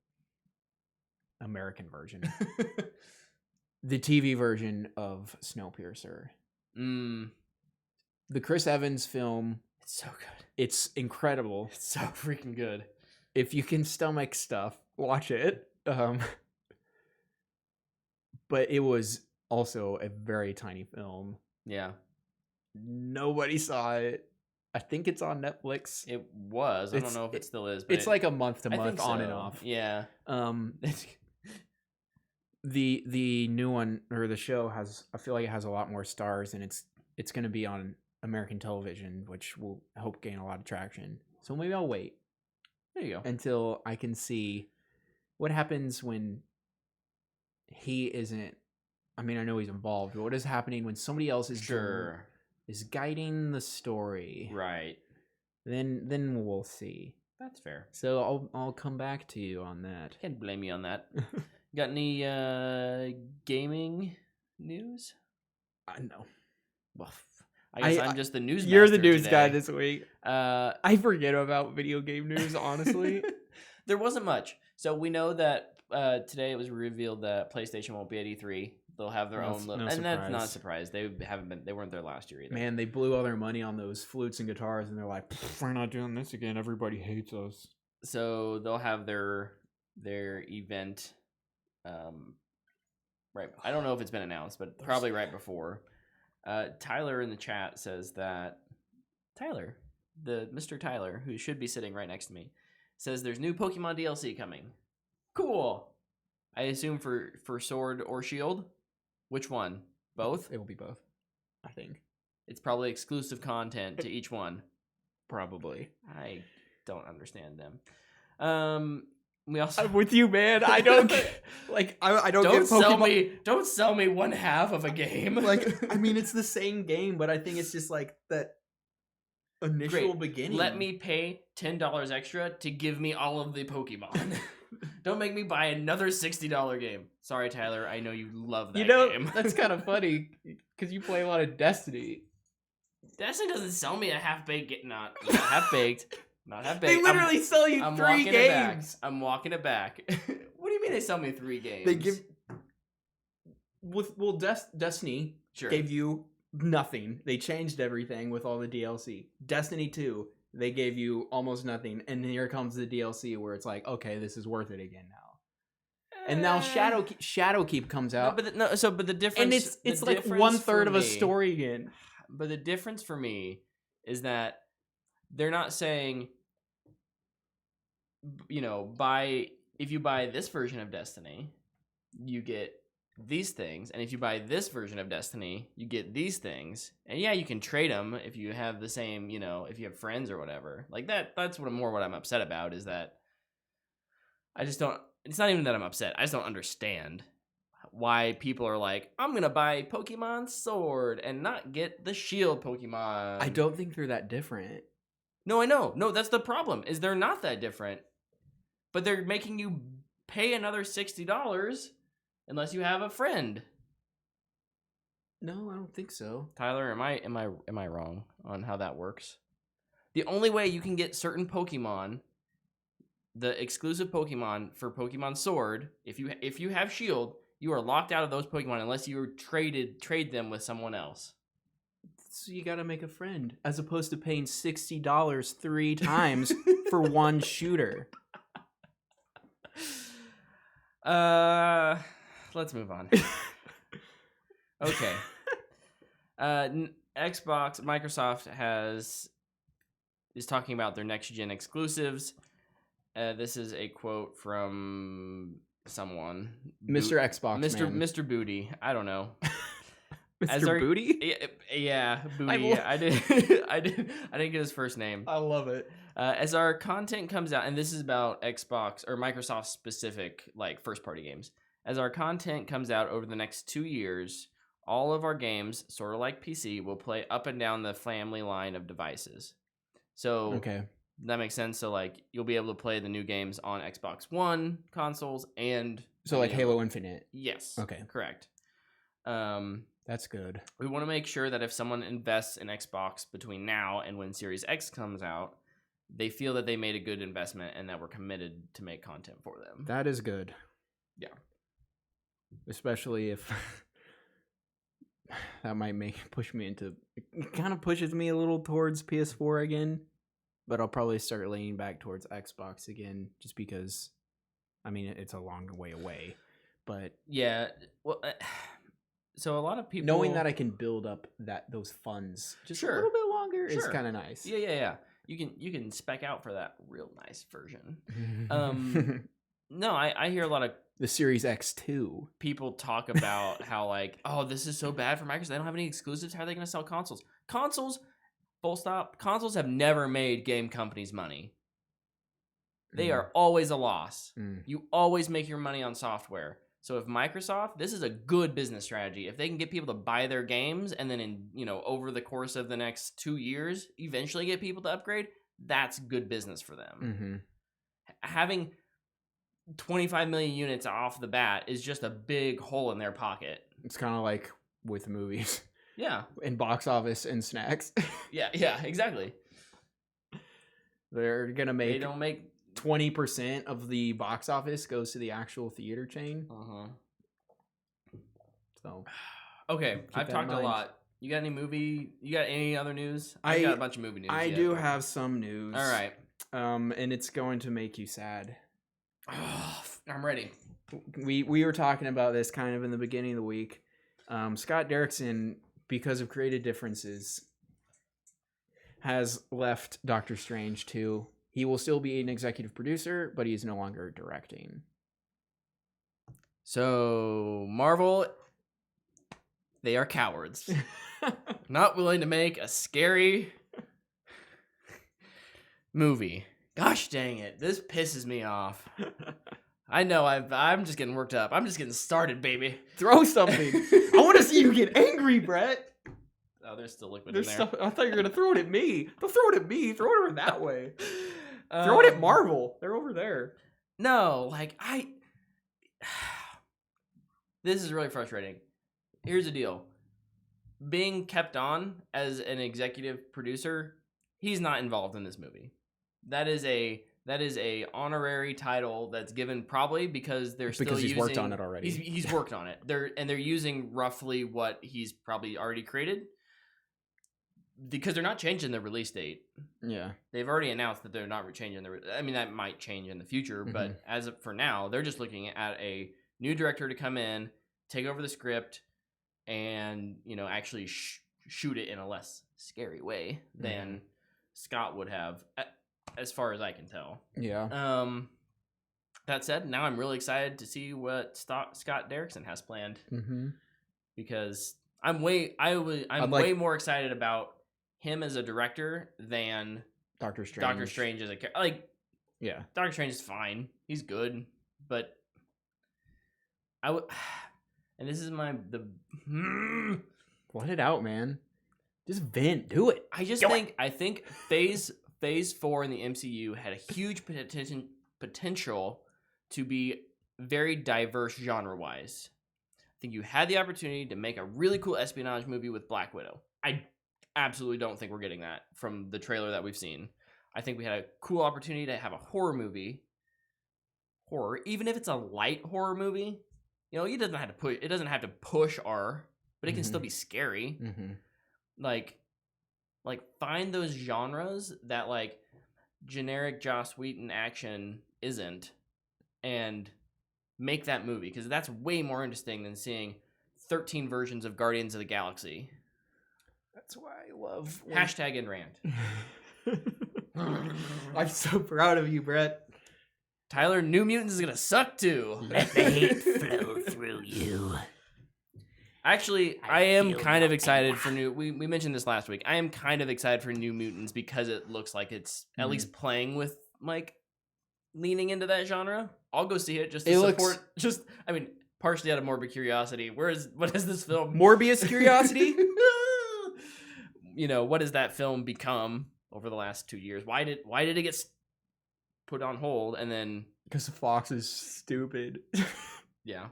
The TV version of Snowpiercer. The Chris Evans film. It's so good. It's incredible. It's so freaking good. If you can stomach stuff, watch it. But it was also a very tiny film. Yeah. Nobody saw it. I think it's on Netflix. It was. I don't know if it still is. But it's like a month to month, on and so. off. Yeah. The new one or the show I feel like it has a lot more stars, and it's going to be on American television, which will hope gain a lot of traction. So maybe I'll wait. There you go. Until I can see what happens when he isn't. I mean, I know he's involved, but what is happening when somebody else is is guiding the story? Right. Then we'll see. That's fair. So I'll come back to you on that. Can't blame me on that. Got any gaming news? I know. Well, I guess I'm just the news. You're the master news today. guy this week. I forget about video game news, honestly. There wasn't much. So we know that today it was revealed that PlayStation won't be at E3. They'll have their own little, and that's not a surprise. They weren't there last year either. Man, they blew all their money on those flutes and guitars, and they're like, we're not doing this again. Everybody hates us. So they'll have their event. Right. I don't know if it's been announced, but probably right before. Tyler in the chat says that Mr. Tyler, who should be sitting right next to me, says there's new Pokemon DLC coming. Cool. I assume for Sword or Shield. Which one? Both? It will be both, I think. It's probably exclusive content to each one. Probably. I don't understand them. We also I'm with you, man. I don't I don't get Pokemon. Don't sell me one half of a game. I mean, it's the same game, but I think it's just like that initial beginning. Let me pay $10 extra to give me all of the Pokemon. Don't make me buy another $60 game. Sorry, Tyler. I know you love that game. That's kind of funny because you play a lot of Destiny. Destiny doesn't sell me a half-baked, not half-baked. Not half-baked. They literally sell you 3 games. I'm walking it back. What do you mean they sell me 3 games? They give... Destiny gave you nothing. They changed everything with all the DLC. Destiny 2, they gave you almost nothing. And then here comes the DLC where it's like, okay, this is worth it again now. And now Shadowkeep comes out. But the difference... And it's like 1/3 of a story again. But the difference for me is that they're not saying, you know, if you buy this version of Destiny, you get these things, and if you buy this version of Destiny, you get these things. And yeah, you can trade them if you have the same, you know, if you have friends or whatever. Like that's what I'm upset about, is that I just don't... It's not even that I'm upset. I just don't understand why people are like, I'm going to buy Pokemon Sword and not get the Shield Pokemon. I don't think they're that different. No, I know. No, that's the problem, is they're not that different. But they're making you pay another $60 unless you have a friend. No, I don't think so. Tyler, am I wrong on how that works? The only way you can get certain Pokemon, the exclusive Pokemon for Pokemon Sword, if you have Shield, you are locked out of those Pokemon unless you trade them with someone else. So you gotta make a friend, as opposed to paying $60 3 times for one shooter. Let's move on. Okay. Microsoft is talking about their next gen exclusives. This is a quote from someone. Mr. Xbox Mr. Booty. I don't know. Mr. Booty? Yeah, Booty. I didn't get his first name. I love it. As our content comes out, and this is about Xbox or Microsoft specific, like first party games. As our content comes out over the next 2 years, all of our games, sort of like PC, will play up and down the family line of devices. So okay, that makes sense. So like you'll be able to play the new games on Xbox One consoles and like Halo Infinite. Yes. Okay. Correct. That's good. We want to make sure that if someone invests in Xbox between now and when Series X comes out, they feel that they made a good investment and that we're committed to make content for them. That is good. Yeah. Especially if that might push me into... It kind of pushes me a little towards PS4 again, but I'll probably start leaning back towards Xbox again just because, I mean, it's a long way away. But yeah, well... So a lot of people... Knowing that I can build up those funds just a little bit longer is kind of nice. Yeah. You can spec out for that real nice version. No, I hear a lot of... The Series X2. People talk about how like, oh, this is so bad for Microsoft. They don't have any exclusives. How are they going to sell consoles? Consoles, full stop. Consoles have never made game companies money. They are always a loss. You always make your money on software. So if Microsoft, this is a good business strategy. If they can get people to buy their games and then over the course of the next 2 years, eventually get people to upgrade, that's good business for them. Having 25 million units off the bat is just a big hole in their pocket. It's kind of like with movies. Yeah. And box office and snacks. Yeah, exactly. They're going to make... They don't make... 20% of the box office goes to the actual theater chain. So, okay, I've talked a lot. You got any other news? I got a bunch of movie news. I do have some news. All right. And it's going to make you sad. Oh, I'm ready. We were talking about this kind of in the beginning of the week. Scott Derrickson, because of creative differences, has left Doctor Strange 2. He will still be an executive producer, but he is no longer directing. So, Marvel, they are cowards. Not willing to make a scary movie. Gosh dang it. This pisses me off. I know, I'm just getting worked up. I'm just getting started, baby. Throw something. I want to see you get angry, Brett. Oh, there's still liquid in there. I thought you were going to throw it at me. Don't throw it at me. Throw it over that way. Throw it at Marvel. They're over there. No, this is really frustrating. Here's the deal. being kept on as an executive producer, he's not involved in this movie. That is a honorary title that's given probably because he's worked on it already. He's worked on it. They're using roughly what he's probably already created because they're not changing the release date. Yeah, they've already announced that they're not changing I mean, that might change in the future, but as of for now, they're just looking at a new director to come in, take over the script, and actually shoot it in a less scary way than Scott would have, as far as I can tell. Yeah. That said, now I'm really excited to see what Scott Derrickson has planned, because I'm way more excited about him as a director than Doctor Strange. Doctor Strange as a yeah. Doctor Strange is fine. He's good, but I would. And this is Let it out, man. Just vent. Do it. I think Phase 4 in the MCU had a huge potential to be very diverse genre-wise. I think you had the opportunity to make a really cool espionage movie with Black Widow. I absolutely don't think we're getting that from the trailer that we've seen. I think we had a cool opportunity to have a horror movie. Even if it's a light horror movie, it doesn't have to push R, but it can still be scary. Like find those genres that generic Joss Whedon action isn't, and make that movie, because that's way more interesting than seeing 13 versions of Guardians of the Galaxy. That's why I love Hashtag in rant. I'm so proud of you, Brett. Tyler, New Mutants is gonna suck too. Let the hate flow through you. Actually, I am kind of excited for new. We mentioned this last week. I am kind of excited for New Mutants because it looks like it's at least playing with leaning into that genre. I'll go see it just to support. Partially out of morbid curiosity. What is this film? Morbius curiosity. What does that film become over the last 2 years? Why did it get put on hold and then? Because Fox is stupid. Yeah.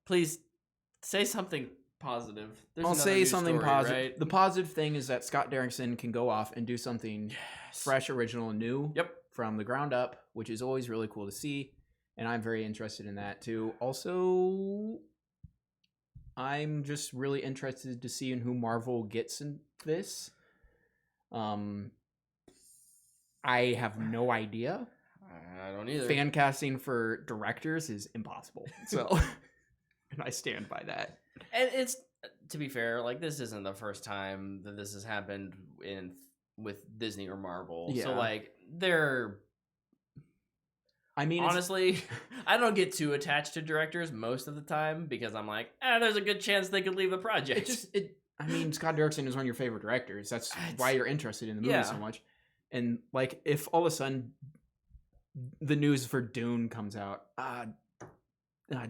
Please say something positive. I'll say something positive. Right? The positive thing is that Scott Derrickson can go off and do something fresh, original, and new from the ground up, which is always really cool to see. And I'm very interested in that too. Also, I'm just really interested to see in who Marvel gets in this. I have no idea. I don't either. Fan casting for directors is impossible. So... And I stand by that. And it's, to be fair, this isn't the first time that this has happened with Disney or Marvel. Yeah. So they're. Honestly, I don't get too attached to directors most of the time because I'm there's a good chance they could leave the project. Scott Derrickson is one of your favorite directors. That's why you're interested in the movie so much. And if all of a sudden the news for Dune comes out,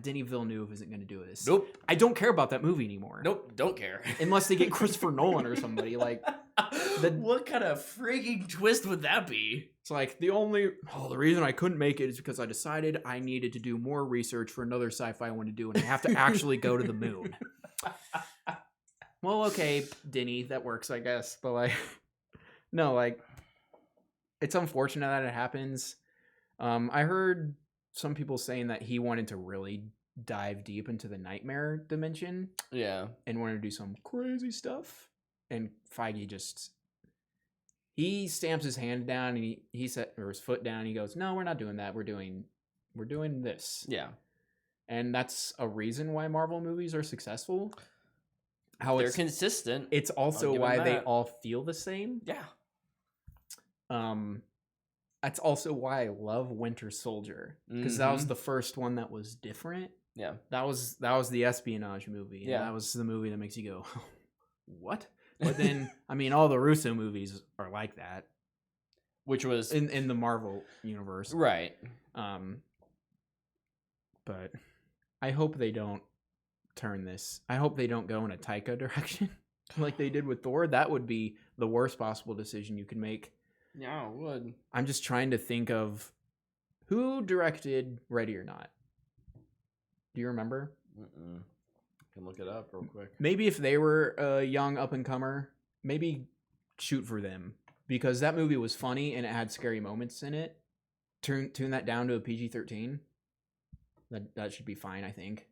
Denis Villeneuve isn't going to do this. Nope. I don't care about that movie anymore. Nope, don't care. Unless they get Christopher Nolan or somebody. What kind of freaking twist would that be? It's the reason I couldn't make it is because I decided I needed to do more research for another sci-fi I want to do, and I have to actually go to the moon. Well, okay, Denis, that works, I guess. But no, it's unfortunate that it happens. I heard some people saying that he wanted to really dive deep into the nightmare dimension. Yeah. And wanted to do some crazy stuff. And Feige he stamps his hand down and he set or his foot down and he goes, "No, we're not doing that. We're doing this." Yeah. And that's a reason why Marvel movies are successful. They're consistent. It's also why they all feel the same. Yeah. That's also why I love Winter Soldier, because that was the first one that was different. Yeah, that was the espionage movie. And that was the movie that makes you go, "What?" But then, all the Russo movies are like that, which was in the Marvel universe, right? But I hope they don't turn this. I hope they don't go in a Taika direction like they did with Thor. That would be the worst possible decision you could make. Yeah, it would. I'm just trying to think of who directed Ready or Not. Do you remember? can look it up real quick. Maybe if they were a young up and comer, maybe shoot for them, because that movie was funny and it had scary moments in it. Tune that down to a PG-13. That should be fine, I think.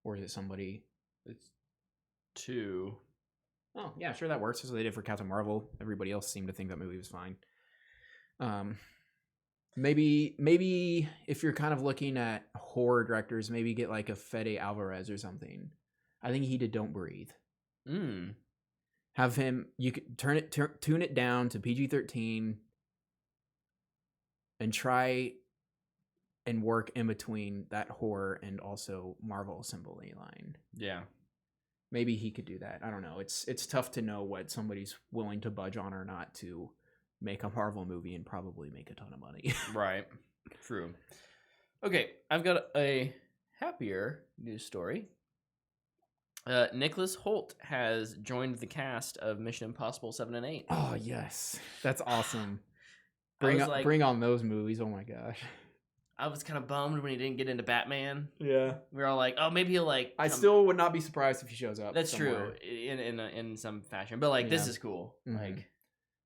Or is it somebody? It's 2. Oh yeah, sure, that works. That's what they did for Captain Marvel. Everybody else seemed to think that movie was fine. Maybe if you're kind of looking at horror directors, maybe get like a Fede Alvarez or something. I think he did Don't Breathe. Have him. You could tune it down to PG-13, and try and work in between that horror and also Marvel assembly line. Yeah. Maybe he could do that. I don't know. It's tough to know what somebody's willing to budge on or not to make a Marvel movie and probably make a ton of money. Right. True. Okay, I've got a happier news story. Nicholas Hoult has joined the cast of Mission Impossible 7 and 8. Oh yes, that's awesome. Bring Bring on those movies. Oh my gosh. I was kind of bummed when he didn't get into Batman. Yeah. We were all like, oh, maybe he'll like. I still would not be surprised if he shows up. That's somewhere. true in some fashion, but like this is cool. Mm-hmm. Like,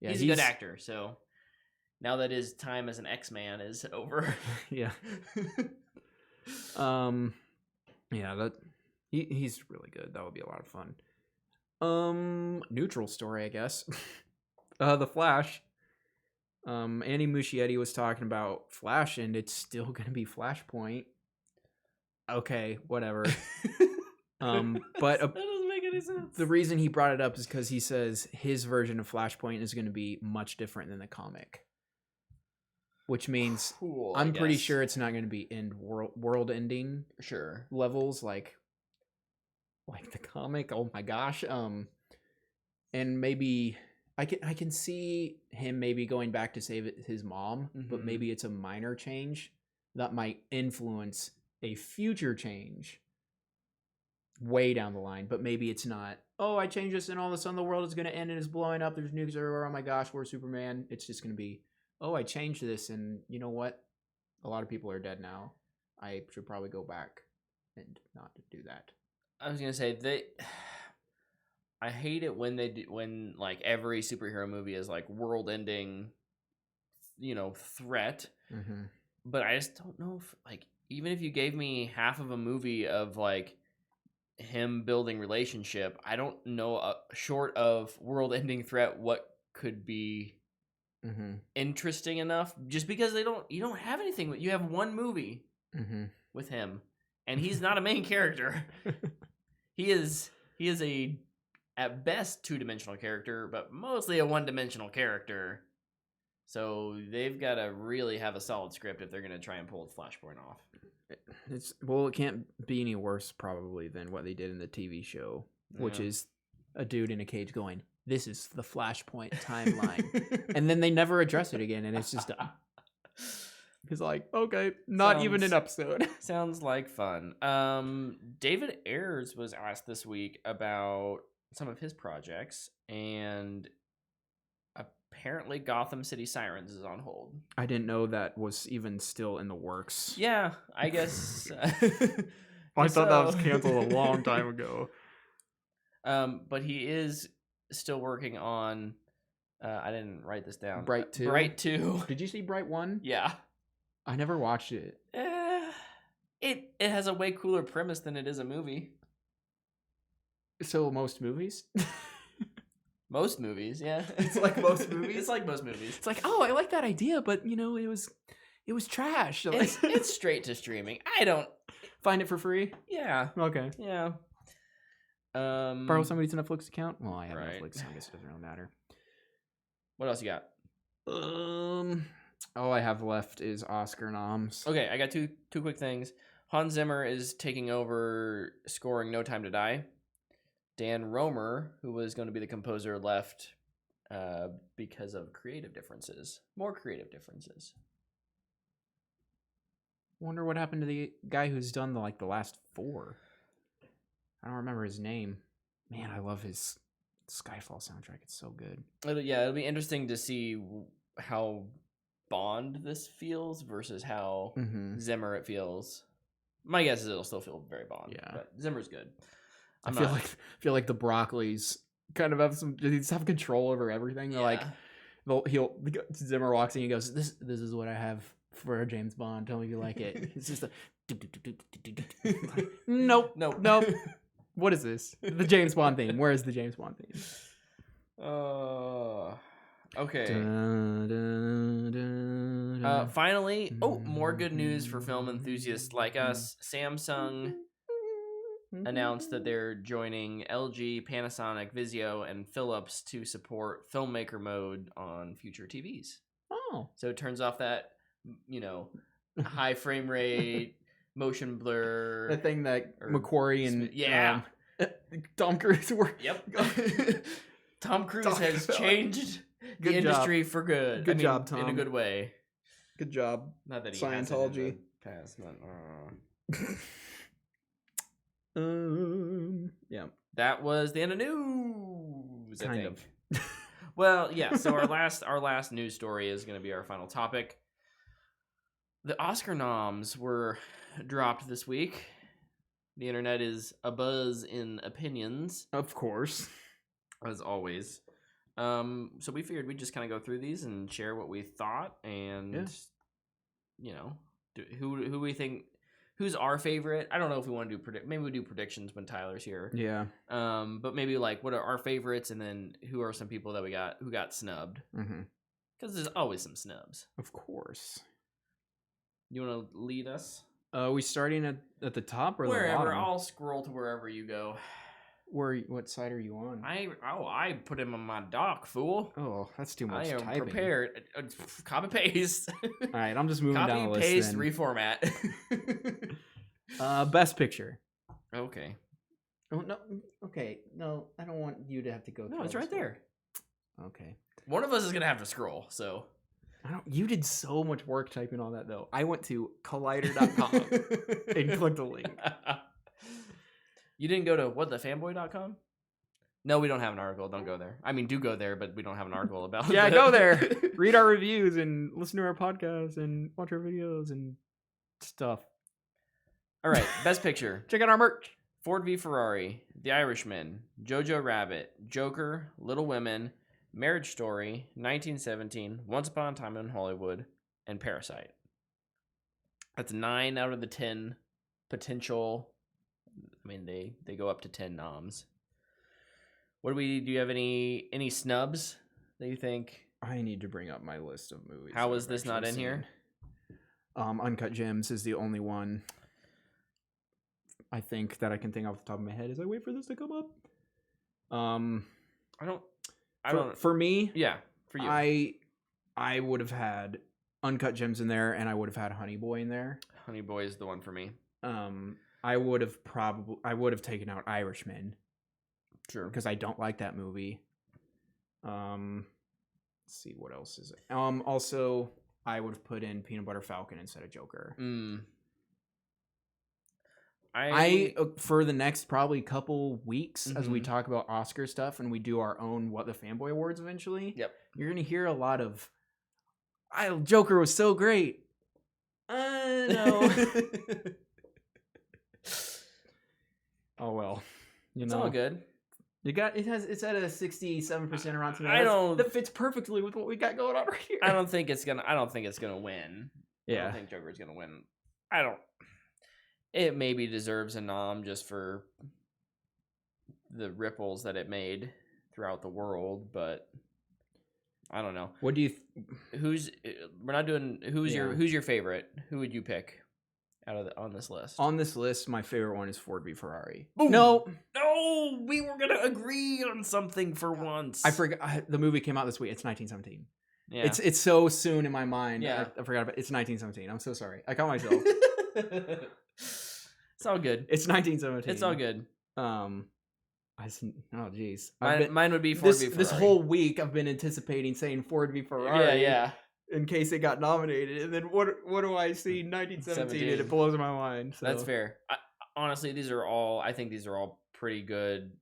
yeah, he's a good actor. So now that his time as an X-Man is over. Yeah. Yeah, that he's really good. That would be a lot of fun. Neutral story, I guess. The Flash. Andy Muschietti was talking about Flash, and it's still gonna be Flashpoint. Okay, whatever. But that doesn't make any sense. the reason he brought it up is because he says his version of Flashpoint is going to be much different than the comic, which means Cool, I'm pretty sure it's not going to be world ending Sure. levels like the comic. Oh my gosh. And maybe I can see him maybe going back to save his mom, but Mhm. maybe it's a minor change that might influence a future change way down the line. But maybe it's not, oh, I changed this and all of a sudden the world is going to end and it's blowing up, there's nukes everywhere, oh my gosh, we're Superman. It's just going to be, oh, I changed this and you know what, a lot of people are dead now, I should probably go back and not do that. I was gonna say I hate it when when like every superhero movie is like world-ending, threat. Mm-hmm. But I just don't know if like even if you gave me half of a movie of like him building relationship, I don't know short of world-ending threat what could be interesting enough. Just because you don't have anything. You have one movie with him, and he's not a main character. He is a at best two-dimensional character, but mostly a one-dimensional character. So they've got to really have a solid script if they're going to try and pull Flashpoint off. It can't be any worse probably than what they did in the TV show, which is a dude in a cage going, "This is the Flashpoint timeline," and then they never address it again, and it's just done. He's like, okay, not even an episode. Sounds like fun. David Ayers was asked this week about some of his projects, and apparently Gotham City Sirens is on hold. I didn't know that was even still in the works. Yeah, I guess. I thought that was canceled a long time ago. But he is still working on. I didn't write this down. Bright 2. Bright 2. Did you see Bright 1? Yeah. I never watched it. It has a way cooler premise than it is a movie. So most movies? Most movies, yeah. It's like most movies? It's like most movies. It's like, oh, I like that idea, but it was trash. It's straight to streaming. I don't find it for free. Yeah. Okay. Yeah. Borrow somebody's Netflix account. Well, I have Right. Netflix, so I guess it doesn't really matter. What else you got? All I have left is Oscar noms. Okay, I got two quick things. Hans Zimmer is taking over scoring No Time to Die. Dan Romer, who was going to be the composer, left because of creative differences. More creative differences. Wonder what happened to the guy who's done the last 4. I don't remember his name. Man, I love his Skyfall soundtrack. It's so good. It'll be interesting to see how Bond this feels versus how Zimmer it feels. My guess is it'll still feel very Bond. Yeah. But Zimmer's good. I feel like the Broccoli's kind of have they just have control over everything. They're like, Zimmer walks in and he goes, this is what I have for James Bond. Tell me if you like it. It's just a nope. What is this? The James Bond theme. Where is the James Bond theme? Okay. Finally, more good news for film enthusiasts like us. Samsung announced that they're joining LG, Panasonic, Vizio, and Philips to support filmmaker mode on future TVs. Oh. So it turns off that, high frame rate, motion blur. The thing that McQuarrie and yeah. Tom Cruise were. Yep. Tom Cruise has changed the industry for good. Good job, Tom. In a good way. Good job. Not that he Scientology. Has it in the past, yeah. That was the end of news. Kind of. Well, yeah. So our last news story is going to be our final topic. The Oscar noms were dropped this week. The internet is abuzz in opinions, of course, as always. So we figured we'd just kind of go through these and share what we thought, and who we think. Who's our favorite? I don't know if we want to do maybe we do predictions when Tyler's here. Yeah. But maybe like what are our favorites, and then who are some people that who got snubbed? Because there's always some snubs. Of course. You want to lead us? We starting at the top or wherever? the bottom? I'll scroll to wherever you go. What side are you on? I put him on my dock, fool. Oh, that's too much I am typing. Prepared. Copy paste. All right, I'm just moving down the list. Copy paste, then. reformat. Best picture. Okay. Oh no. Okay. No, I don't want you to have to go. No, it's right there. Okay. One of us is gonna have to scroll. So. You did so much work typing all that though. I went to collider.com and clicked the link. You didn't go to fanboy.com? No, we don't have an article. Don't go there. I mean, do go there, but we don't have an article about it. Yeah, go there. Read our reviews and listen to our podcasts and watch our videos and stuff. All right, best picture. Check out our merch. Ford v Ferrari, The Irishman, Jojo Rabbit, Joker, Little Women, Marriage Story, 1917, Once Upon a Time in Hollywood, and Parasite. That's 9 out of the 10 potential. I mean, they go up to 10 noms. Do you have any snubs that you think? I need to bring up my list of movies. How is this not in here? Uncut Gems is the only one I think that I can think off the top of my head as I wait for this to come up. For me, yeah, for you. I would have had Uncut Gems in there, and I would have had Honey Boy in there. Honey Boy is the one for me. I would have taken out Irishman. Sure. Because I don't like that movie. Let's see, what else is it? Also, I would have put in Peanut Butter Falcon instead of Joker. I for the next probably couple weeks, as we talk about Oscar stuff and we do our own What the Fanboy Awards eventually. Yep. You're gonna hear a lot of Joker was so great. No. Oh well. It's all good. It's at a 67% around today. That fits perfectly with what we got going on right here. I don't think it's gonna win. Yeah. I don't think Joker's gonna win. It maybe deserves a nom just for the ripples that it made throughout the world, but I don't know. What do you? Who's your favorite? Who would you pick on this list? On this list, my favorite one is Ford v Ferrari. Boom. No, we were gonna agree on something for once. I forgot the movie came out this week. It's 1917. Yeah, it's so soon in my mind. Yeah, I forgot about it. It's 1917. I'm so sorry. I caught myself. It's all good. It's 1917. It's all good. Oh geez. Mine would be Ford v Ferrari. This whole week I've been anticipating saying Ford v Ferrari. Yeah. In case it got nominated, and then what do I see? 1917, and it blows my mind. So. That's fair. Honestly, I think these are all pretty good.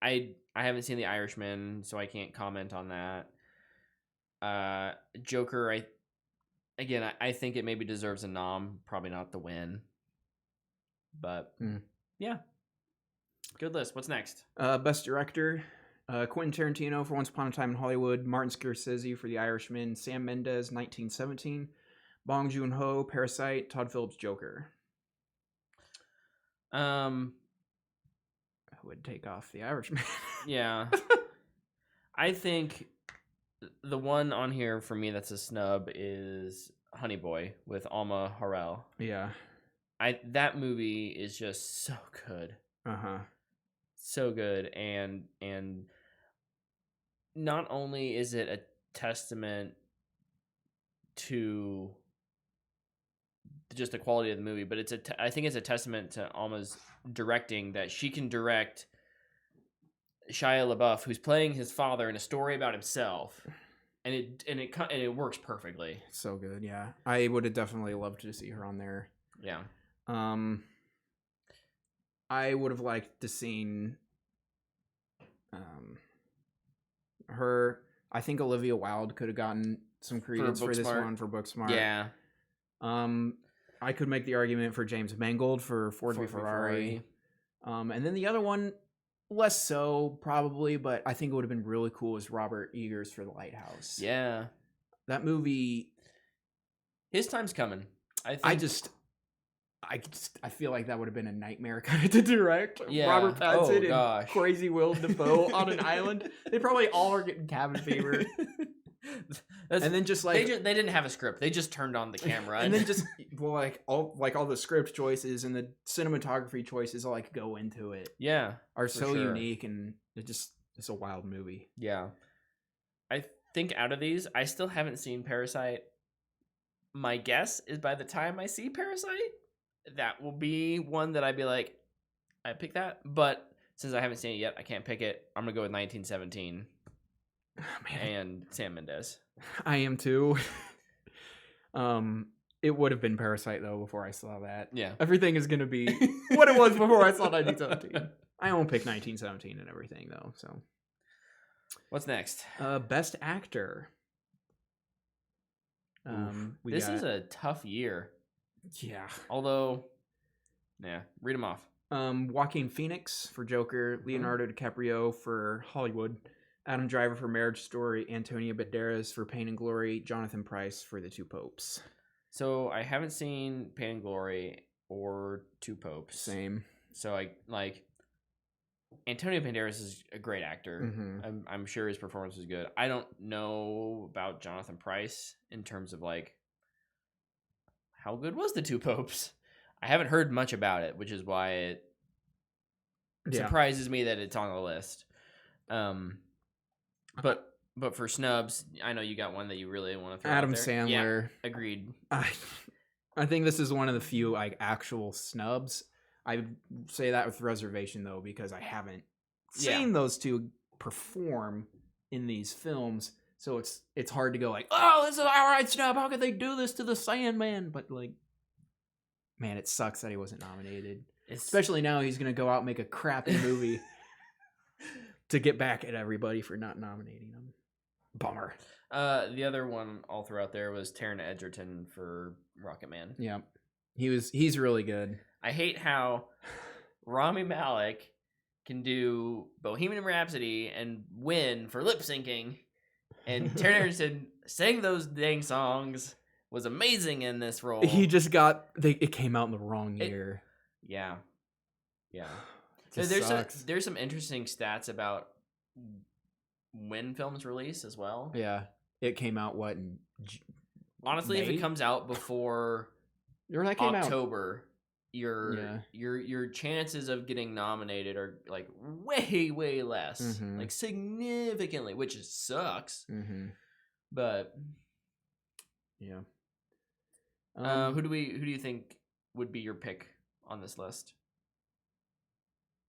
I haven't seen The Irishman, so I can't comment on that. Joker, I think it maybe deserves a nom, probably not the win. But Mm. yeah, good list. What's next? Best director, Quentin Tarantino for Once Upon a Time in Hollywood, Martin Scorsese for The Irishman, Sam Mendes, 1917, Bong Joon-ho, Parasite, Todd Phillips, Joker. I would take off The Irishman. Yeah. I think the one on here for me that's a snub is Honey Boy with Alma Harrell. Yeah. That movie is just so good. Uh-huh. So good, and not only is it a testament to just the quality of the movie, but I think it's a testament to Alma's directing, that she can direct Shia LaBeouf, who's playing his father in a story about himself, and it works perfectly. So good, yeah. I would have definitely loved to see her on there. Yeah. I would have liked to seen her. I think Olivia Wilde could have gotten some credence for this one for Booksmart. Yeah. I could make the argument for James Mangold for Ford v Ferrari. And then the other one, less so probably, but I think it would have been really cool is Robert Eggers for The Lighthouse. Yeah. That movie, his time's coming. I feel like that would have been a nightmare kind of to direct. Yeah. Robert Pattinson gosh. and crazy Willem Dafoe on an island. They probably all are getting cabin fever. And then just like they didn't have a script. They just turned on the camera. And then just all the script choices and the cinematography choices like go into it. Yeah. Are so sure. unique, and it's a wild movie. Yeah. I think out of these, I still haven't seen Parasite. My guess is by the time I see Parasite, that will be one that I'd be like, I pick that. But since I haven't seen it yet, I can't pick it. I'm gonna go with 1917. Oh, man. And Sam Mendes. I am too. It would have been Parasite though before I saw that. Yeah. Everything is gonna be what it was before I saw 1917. I won't pick 1917 and everything though. So, what's next? Best actor. This is a tough year. Yeah. Although, yeah, read them off. Joaquin Phoenix for Joker, Leonardo DiCaprio for Hollywood, Adam Driver for Marriage Story, Antonio Banderas for Pain and Glory, Jonathan Pryce for The Two Popes. So I haven't seen Pain and Glory or Two Popes. Same. So I like Antonio Banderas is a great actor. Mm-hmm. I'm sure his performance was good. I don't know about Jonathan Pryce in terms of like how good was The Two Popes. I haven't heard much about it, which is why it surprises me that it's on the list. But for snubs, I know you got one that you really want to throw Adam out there. Sandler. Yeah, agreed. I think this is one of the few like actual snubs. I say that with reservation though, because I haven't seen those two perform in these films. So it's hard to go like, oh, this is an outright snub. How could they do this to the Sandman? But like, man, it sucks that he wasn't nominated. Especially now he's going to go out and make a crappy movie to get back at everybody for not nominating him. Bummer. The other one I'll throw out there was Taron Egerton for Rocket Man. Yeah. He's really good. I hate how Rami Malek can do Bohemian Rhapsody and win for lip syncing, and Taron Egerton sang those dang songs, was amazing in this role. He just it came out in the wrong year. Yeah. So there's some interesting stats about when films release as well. Yeah. It came out in honestly, May? if it comes out before October, your chances of getting nominated are like way less, like significantly, which sucks. But yeah. Who do you think would be your pick on this list?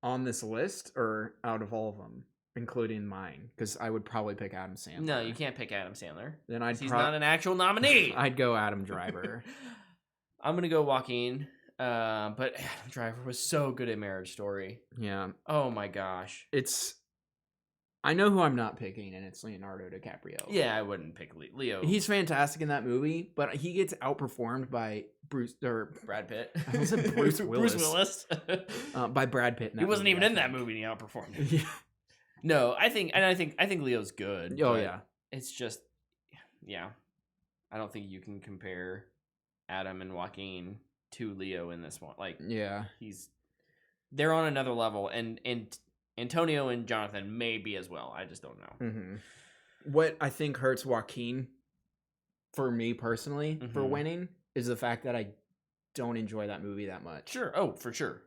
On this list or out of all of them, including mine? Because I would probably pick Adam Sandler. No, you can't pick Adam Sandler. Then he's not an actual nominee. I'd go Adam Driver. I'm gonna go Joaquin. But Adam Driver was so good at Marriage Story. Yeah. Oh my gosh. I know who I'm not picking, and it's Leonardo DiCaprio. Yeah, I wouldn't pick Leo. He's fantastic in that movie, but he gets outperformed by Brad Pitt. I was like Bruce Willis. Bruce Willis. By Brad Pitt. He wasn't even in that movie, and he outperformed him. No, I think Leo's good. Oh yeah. It's just, yeah, I don't think you can compare Adam and Joaquin to Leo in this one. Like, yeah, they're on another level, and Antonio and Jonathan may be as well. I just don't know. Mm-hmm. What I think hurts Joaquin, for me personally, for winning, is the fact that I don't enjoy that movie that much. Sure. Oh, for sure.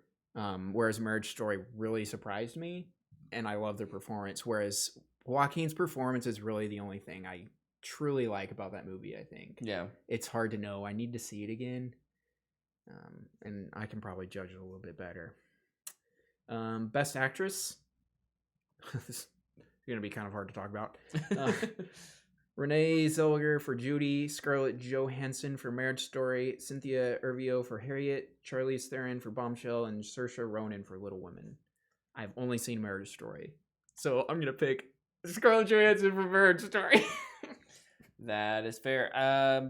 Whereas Marriage Story really surprised me, and I love their performance. Whereas Joaquin's performance is really the only thing I truly like about that movie, I think. Yeah. It's hard to know. I need to see it again. And I can probably judge it a little bit better. Best Actress. This is going to be kind of hard to talk about. Renee Zellweger for Judy, Scarlett Johansson for Marriage Story, Cynthia Erivo for Harriet, Charlize Theron for Bombshell, and Saoirse Ronan for Little Women. I've only seen Marriage Story, so I'm going to pick Scarlett Johansson for Marriage Story. That is fair.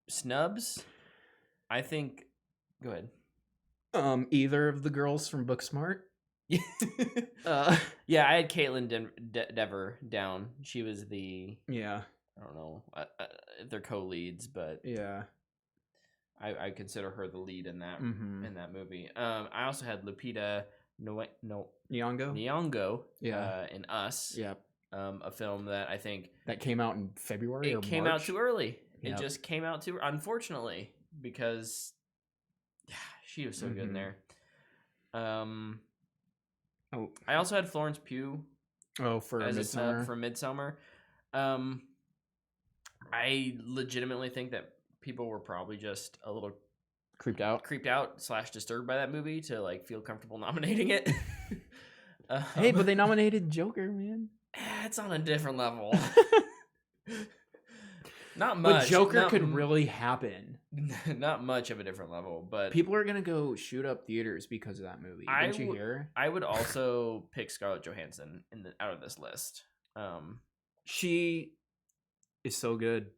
Snubs, I think. Go ahead. Either of the girls from Booksmart. Yeah, I had Caitlin Dever down. She was the I don't know if they're co-leads, but yeah, I consider her the lead in that in that movie. I also had Lupita Nyong'o. In Us. Yep. A film that I think that came out in February. It came out too early. Yep. It just came out too, unfortunately, because she was so good in there. I also had Florence Pugh. Oh, for Midsommar. For Midsommar. I legitimately think that people were probably just a little creeped out / disturbed by that movie to like feel comfortable nominating it. Hey, but they nominated Joker, man. It's on a different level. Not much. But Joker could really happen. Not much of a different level, but people are gonna go shoot up theaters because of that movie. Didn't you hear? I would also pick Scarlett Johansson out of this list. She is so good.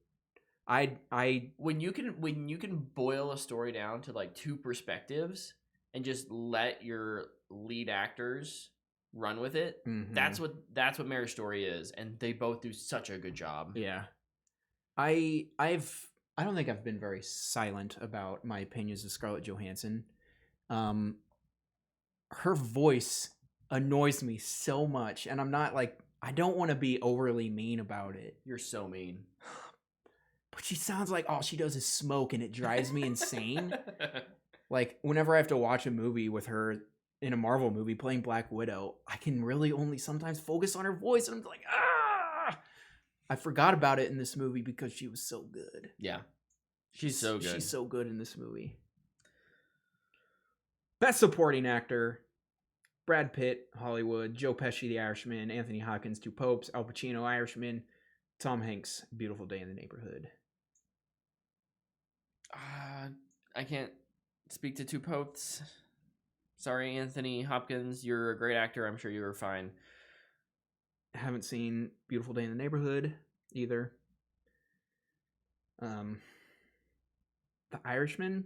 When you can boil a story down to like two perspectives and just let your lead actors run with it, that's what Marriage Story is, and they both do such a good job. Yeah. I don't think I've been very silent about my opinions of Scarlett Johansson. Her voice annoys me so much, and I'm not like, I don't want to be overly mean about it. You're so mean. But she sounds like all she does is smoke, and it drives me insane. Like, whenever I have to watch a movie with her in a Marvel movie playing Black Widow, I can really only sometimes focus on her voice, and I'm like, I forgot about it in this movie because she was so good. Yeah. She's so good. She's so good in this movie. Best Supporting Actor: Brad Pitt, Hollywood; Joe Pesci, The Irishman; Anthony Hopkins, Two Popes; Al Pacino, Irishman; Tom Hanks, Beautiful Day in the Neighborhood. I can't speak to Two Popes. Sorry, Anthony Hopkins. You're a great actor. I'm sure you were fine. Haven't seen Beautiful Day in the Neighborhood either. The Irishman.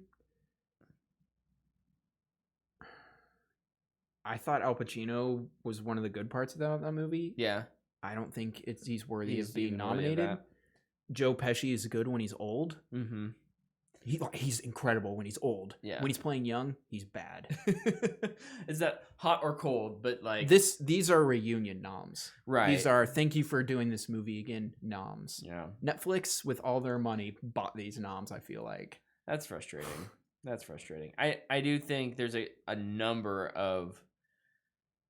I thought Al Pacino was one of the good parts of that movie. Yeah. I don't think he's worthy of being nominated. Joe Pesci is good when he's old. Mm-hmm. He's incredible when he's old. Yeah. When he's playing young, he's bad. Is that hot or cold? But like these are reunion noms. Right. These are thank you for doing this movie again noms. Yeah. Netflix with all their money bought these noms, I feel like. That's frustrating. That's frustrating. I do think there's a number of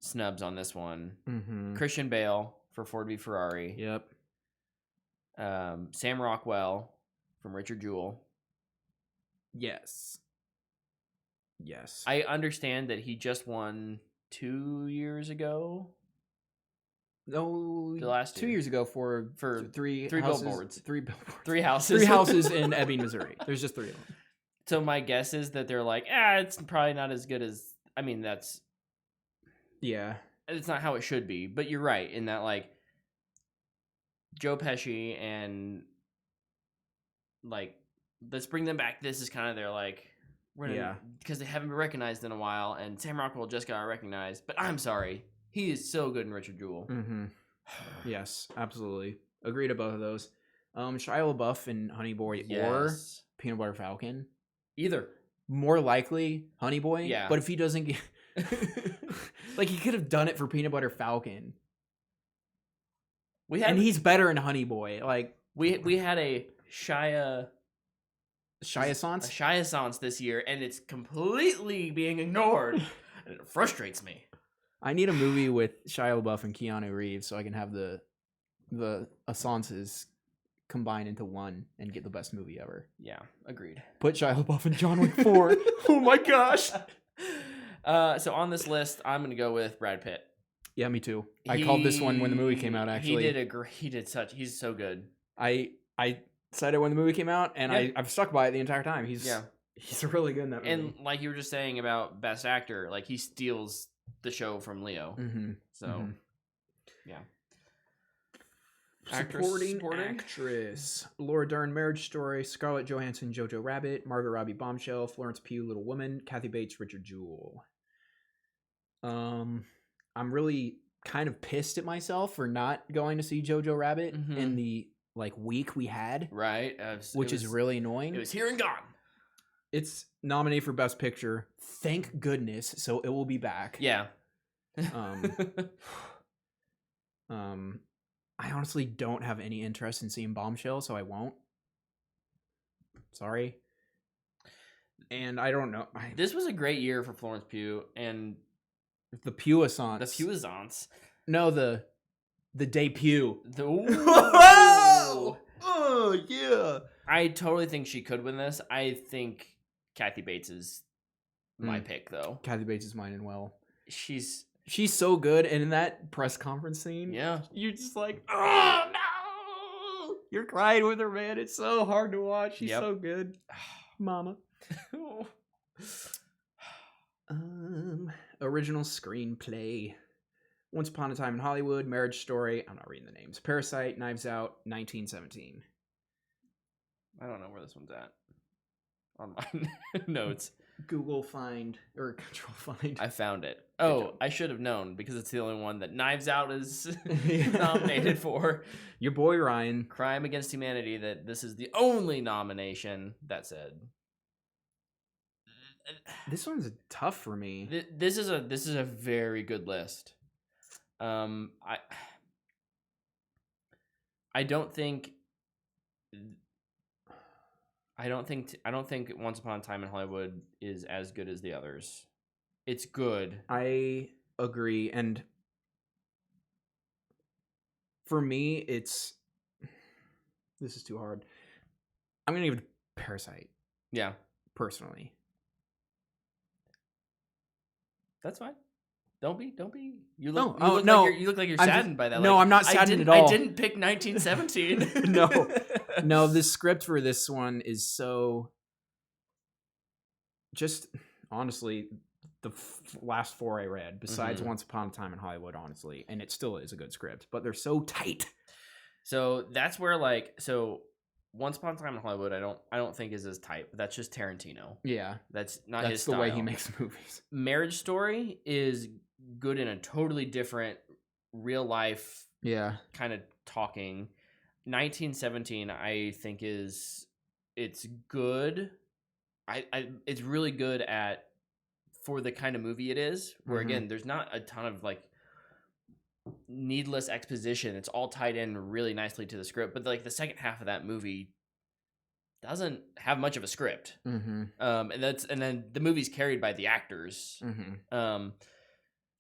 snubs on this one. Mm-hmm. Christian Bale for Ford v Ferrari. Yep. Sam Rockwell from Richard Jewell. Yes. I understand that he just won 2 years ago. No, the last 2 years ago for three houses, billboards. 3 billboards. 3 houses. 3 houses in Ebbing, Missouri. There's just 3 of them. So my guess is that they're like, it's probably not as good as. I mean, that's. Yeah. it's not how it should be. But you're right in that, like, Joe Pesci and, like, let's bring them back. This is kind of their, like, because they haven't been recognized in a while, and Sam Rockwell just got recognized. But I'm sorry, he is so good in Richard Jewell. Mm-hmm. Yes, absolutely. Agree to both of those. Shia LaBeouf and Honey Boy or Peanut Butter Falcon. Either. More likely Honey Boy. Yeah. But if he doesn't get... like, he could have done it for Peanut Butter Falcon. And he's better in Honey Boy. Like, we had a Shia Sans? A Shia Sans this year, and it's completely being ignored. And it frustrates me. I need a movie with Shia LaBeouf and Keanu Reeves so I can have the Assances combine into one and get the best movie ever. Yeah, agreed. Put Shia LaBeouf in John Wick 4. Oh my gosh. So on this list, I'm going to go with Brad Pitt. Yeah, me too. I called this one when the movie came out, actually. He's so good. I said it when the movie came out, and I've stuck by it the entire time. He's really good in that movie. And like you were just saying about Best Actor, like, he steals the show from Leo. Mm-hmm. So, yeah. Supporting actress. Laura Dern, Marriage Story. Scarlett Johansson, Jojo Rabbit. Margot Robbie, Bombshell. Florence Pugh, Little Woman. Kathy Bates, Richard Jewell. I'm really kind of pissed at myself for not going to see Jojo Rabbit in the week we had. Right. Which is really annoying. It was here and gone. It's nominated for Best Picture. Thank goodness. So it will be back. Yeah. I honestly don't have any interest in seeing Bombshell, so I won't. Sorry. And I don't know. This was a great year for Florence Pugh and the Puissance. The Puissance. No, the debut. Whoa! Oh, yeah. I totally think she could win this. I think Kathy Bates is my pick, though. Kathy Bates is mine as well. She's so good, and in that press conference scene, you're just like, oh no, you're crying with her, man. It's so hard to watch. She's so good, Mama. Original screenplay: Once Upon a Time in Hollywood, Marriage Story. I'm not reading the names. Parasite, Knives Out, 1917. I don't know where this one's at on my notes. Google find or Control find. I found it. Oh, I should have known because it's the only one that Knives Out is nominated for. Your boy Ryan. Crime Against Humanity. That this is the only nomination. That said, this one's tough for me. This is a very good list. I don't think Once Upon a Time in Hollywood is as good as the others. It's good. I agree, and for me, this is too hard. I'm gonna give it Parasite. Yeah, personally, that's fine. Don't be. You look like you're saddened by that. No, I'm not saddened at all. I didn't pick 1917. No. The script for this one is so. Just honestly, the last four I read, besides Once Upon a Time in Hollywood, honestly, and it still is a good script, but they're so tight. So that's where Once Upon a Time in Hollywood, I don't think is as tight, but that's just Tarantino. Yeah, that's his style. The way he makes movies. Marriage Story is good in a totally different real life kind of talking. 1917 I think it's good. It's really good for the kind of movie it is, where again there's not a ton of needless exposition. It's all tied in really nicely to the script, but the second half of that movie doesn't have much of a script. And then the movie's carried by the actors.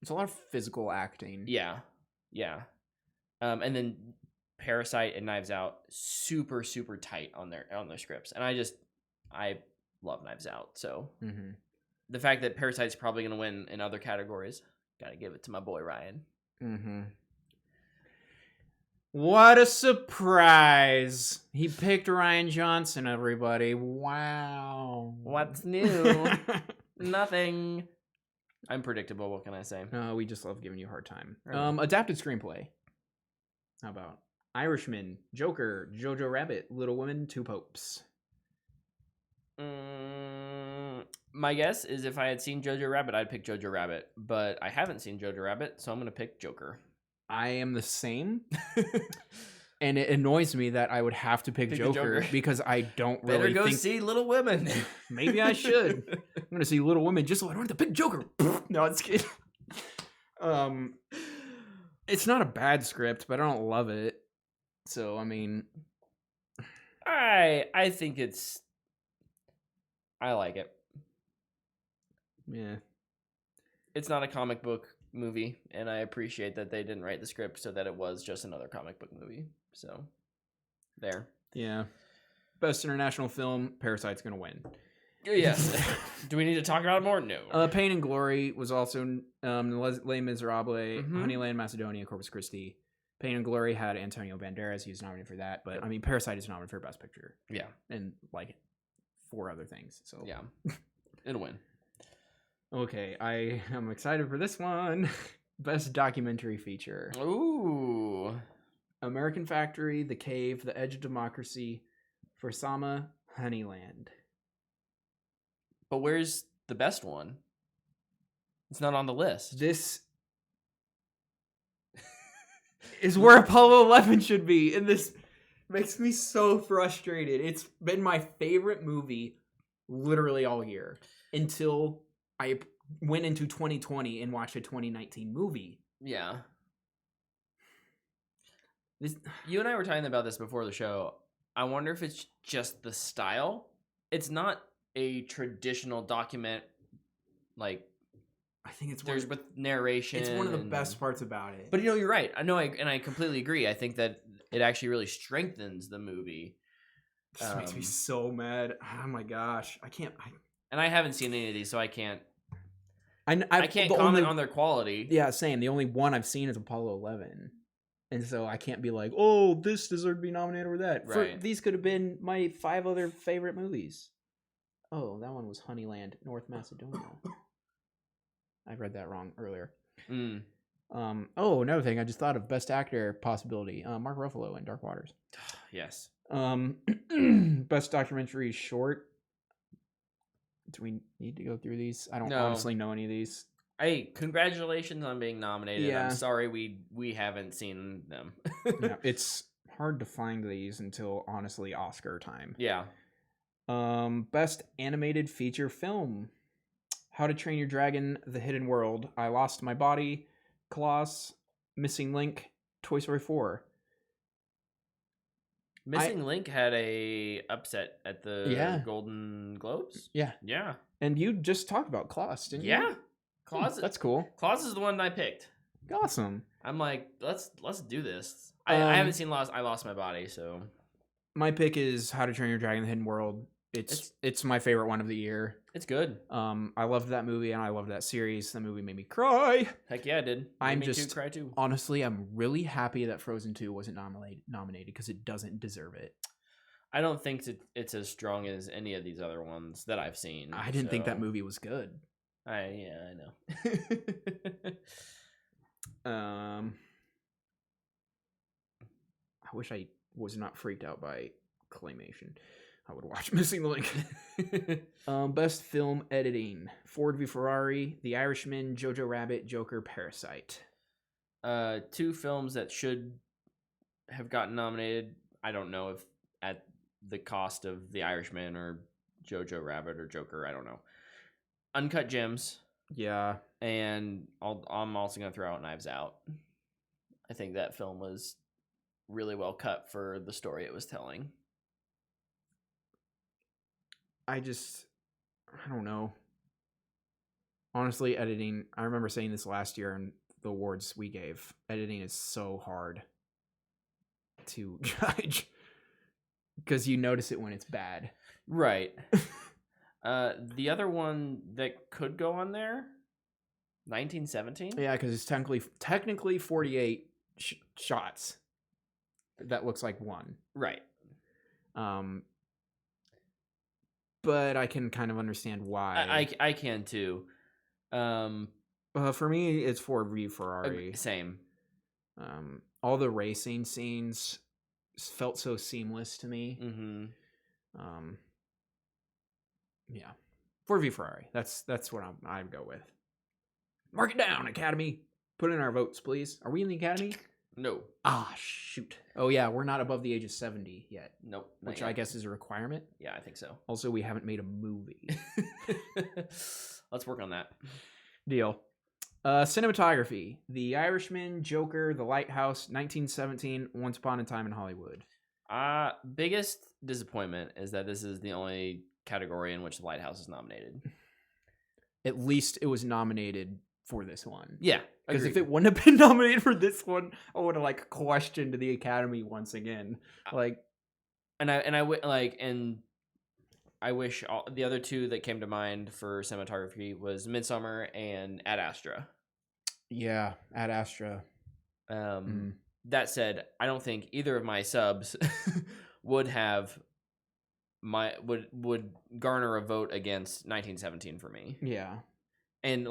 It's a lot of physical acting. Yeah. And then Parasite and Knives Out, super super tight on their scripts, and I love Knives Out. So the fact that Parasite's probably going to win in other categories, gotta give it to my boy Ryan. What a surprise! He picked Ryan Johnson, everybody. Wow. What's new? Nothing. I'm predictable. What can I say? We just love giving you a hard time. Right. Adapted screenplay. How about Irishman, Joker, Jojo Rabbit, Little Women, Two Popes? My guess is if I had seen Jojo Rabbit, I'd pick Jojo Rabbit. But I haven't seen Jojo Rabbit, so I'm going to pick Joker. I am the same. And it annoys me that I would have to pick Pick the Joker, Joker. because I don't Better really go think... see Little Women. Maybe I should. I'm going to see Little Women just so I don't have to pick Joker. No, it's kidding. It's not a bad script, but I don't love it. So, I mean... I think it's... I like it. Yeah. It's not a comic book movie, and I appreciate that they didn't write the script so that it was just another comic book movie. So, there. Yeah. Best international film, Parasite's going to win. Yes. Do we need to talk about it more? No. Pain and Glory was also Les Miserables, Mhm. Honeyland, Macedonia, Corpus Christi. Pain and Glory had Antonio Banderas. He was nominated for that. But, I mean, Parasite is nominated for Best Picture. Yeah. And, like, 4 other things. So Yeah. It'll win. Okay, I am excited for this one. Best documentary feature. Ooh. American Factory, The Cave, The Edge of Democracy, For Sama, Honeyland. But where's the best one? It's not on the list. This is where Apollo 11 should be, and this makes me so frustrated. It's been my favorite movie literally all year until I went into 2020 and watched a 2019 movie. Yeah. This, You and I were talking about this before the show. I wonder if it's just the style. It's not a traditional document, like I think it's there's with narration. it's one of the and- best parts about it. But you're right. I know, and I completely agree. I think that it actually really strengthens the movie. This makes me so mad. Oh my gosh, And I haven't seen any of these, so I can't I can't the comment only- on their quality. Yeah, same. The only one I've seen is Apollo 11. And so I can't be like, oh, this deserved to be nominated or that. Right. These could have been my 5 other favorite movies. Oh, that one was Honeyland, North Macedonia. I read that wrong earlier. Mm. Oh, another thing I just thought of, best actor possibility. Mark Ruffalo in Dark Waters. Yes. Best documentary short. Do we need to go through these? I don't No. honestly know any of these. Hey, congratulations on being nominated. Yeah. I'm sorry we haven't seen them. Yeah, it's hard to find these until honestly Oscar time. Yeah. Best animated feature film. How to Train Your Dragon, The Hidden World, I Lost My Body, Klaus, Missing Link, Toy Story 4. Missing Link had a upset at the Yeah. Golden Globes. Yeah. Yeah. And you just talked about Klaus, didn't you? Yeah. Claus. That's cool. Claus is the one I picked. Awesome. I'm like, let's do this. I haven't seen I Lost My Body, so My pick is How to Train Your Dragon, The Hidden World. It's my favorite one of the year. it's good. I loved that movie and I loved that series. That movie made me cry. Heck yeah, I did. I'm Made me just- cry too. Honestly, I'm really happy that Frozen 2 wasn't nominated because it doesn't deserve it. I don't think it's as strong as any of these other ones that I've seen. I didn't think that so- movie was good. I know. I wish I was not freaked out by claymation. I would watch Missing Link. Best film editing: Ford v Ferrari, The Irishman, Jojo Rabbit, Joker, Parasite. 2 films that should have gotten nominated. I don't know if at the cost of The Irishman or Jojo Rabbit or Joker. I don't know. Uncut Gems, Yeah, and I'm also gonna throw out Knives Out. I think that film was really well cut for the story it was telling. I don't know. Honestly, editing, I remember saying this last year in the awards we gave. Editing is so hard to judge because you notice it when it's bad. Right. The other one that could go on there, 1917. Yeah, because it's technically 48 shots. That looks like one. Right. But I can kind of understand why. I can too. For me, it's Ford v Ferrari. Same. All the racing scenes felt so seamless to me. Mm-hmm. Yeah, Ford v Ferrari. That's what I'd go with. Mark it down, Academy. Put in our votes, please. Are we in the Academy? No. Ah, shoot. Oh yeah, we're not above the age of 70 yet. Nope. Which yet. I guess is a requirement. Yeah, I think so. Also, we haven't made a movie. Let's work on that. Deal. Cinematography: The Irishman, Joker, The Lighthouse, 1917, Once Upon a Time in Hollywood. Biggest disappointment is that this is the only category in which The Lighthouse is nominated. At least it was nominated for this one. Yeah, because if it wouldn't have been nominated for this one, I would have questioned the Academy once again. And I wish the other two that came to mind for cinematography was Midsummer and Ad Astra. Yeah, Ad Astra. That said, I don't think either of my subs would garner a vote against 1917 for me. Yeah. And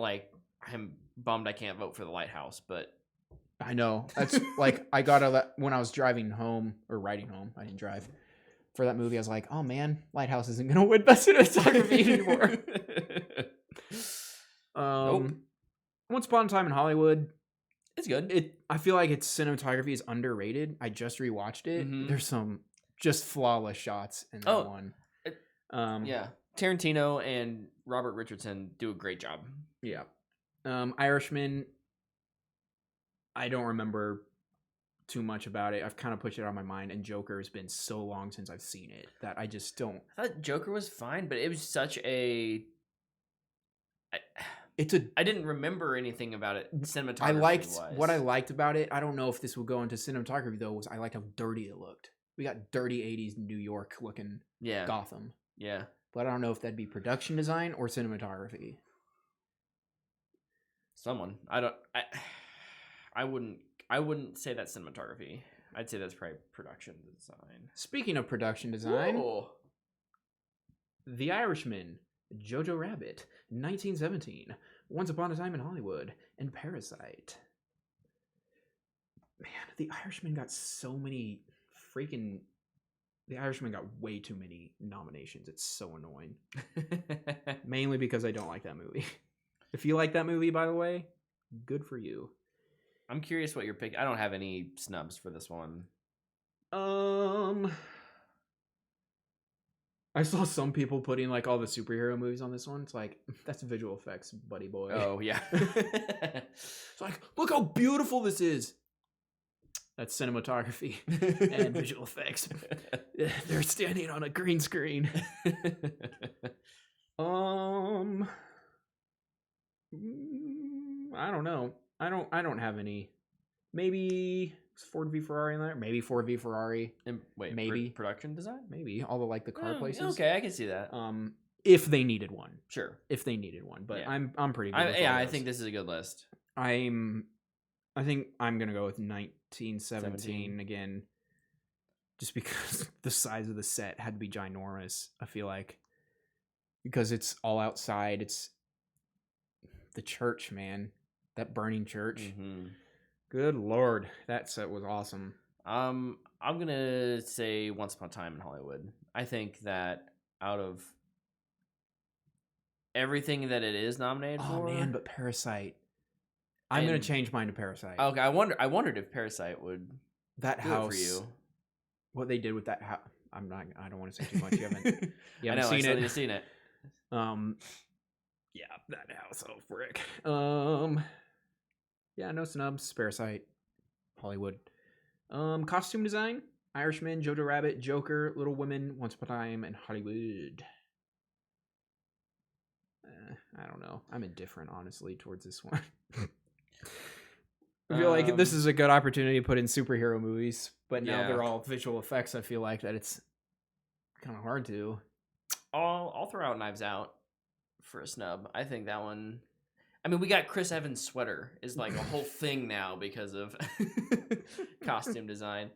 I'm bummed I can't vote for The Lighthouse, but I know. That's I got when I was driving home or riding home. I didn't drive. For that movie, I was like, oh man, Lighthouse isn't going to win Best Cinematography anymore. Nope. Once Upon a Time in Hollywood. It's good. I feel like its cinematography is underrated. I just rewatched it. Mm-hmm. There's some just flawless shots in that one. Yeah. Tarantino and Robert Richardson do a great job. Yeah. Irishman, I don't remember too much about it. I've kind of pushed it out of my mind, and Joker has been so long since I've seen it that I just don't. I thought Joker was fine, but it was such a. I didn't remember anything about it cinematography. What I liked about it. I don't know if this will go into cinematography though. Was I liked how dirty it looked. We got dirty 80s New York looking Gotham. Yeah, but I don't know if that'd be production design or cinematography. I wouldn't say that's cinematography. I'd say that's probably production design. Speaking of production design, Whoa. The Irishman, Jojo Rabbit, 1917, Once Upon a Time in Hollywood, and Parasite. Man, The Irishman got so many freaking... The Irishman got way too many nominations. It's so annoying. Mainly because I don't like that movie. If you like that movie, by the way, good for you. I'm curious what you're picking. I don't have any snubs for this one. I saw some people putting all the superhero movies on this one. It's that's visual effects, buddy boy. Oh, yeah. It's look how beautiful this is. That's cinematography and visual effects. They're standing on a green screen. I don't know. I don't have any. Maybe Ford v Ferrari in there. Maybe Ford v Ferrari. And wait, maybe production design. Maybe all the car places. Okay, I can see that. If they needed one, sure. If they needed one, but yeah. I'm pretty good. I think this is a good list. I think I'm gonna go with 1917 again, just because the size of the set had to be ginormous. I feel like because it's all outside. It's the church, man. That burning church. Mm-hmm. Good Lord, that set was awesome. I'm gonna say Once Upon a Time in Hollywood. I think that out of everything that it is nominated for. Oh man, but Parasite. I'm gonna change mine to Parasite. Okay, I wondered if Parasite would that do house it for you. What they did with that house. I don't want to say too much. You haven't I seen still it. need to seen it. Yeah, that house. Oh frick. Yeah, no snubs. Parasite, Hollywood. Costume design: Irishman, Jojo Rabbit, Joker, Little Women, Once Upon a Time, and Hollywood. I don't know. I'm indifferent, honestly, towards this one. I feel like this is a good opportunity to put in superhero movies, but now they're all visual effects. I feel like that it's kind of hard to. I'll throw out Knives Out for a snub. I think that one. I mean, we got Chris Evans' sweater is a whole thing now because of costume design.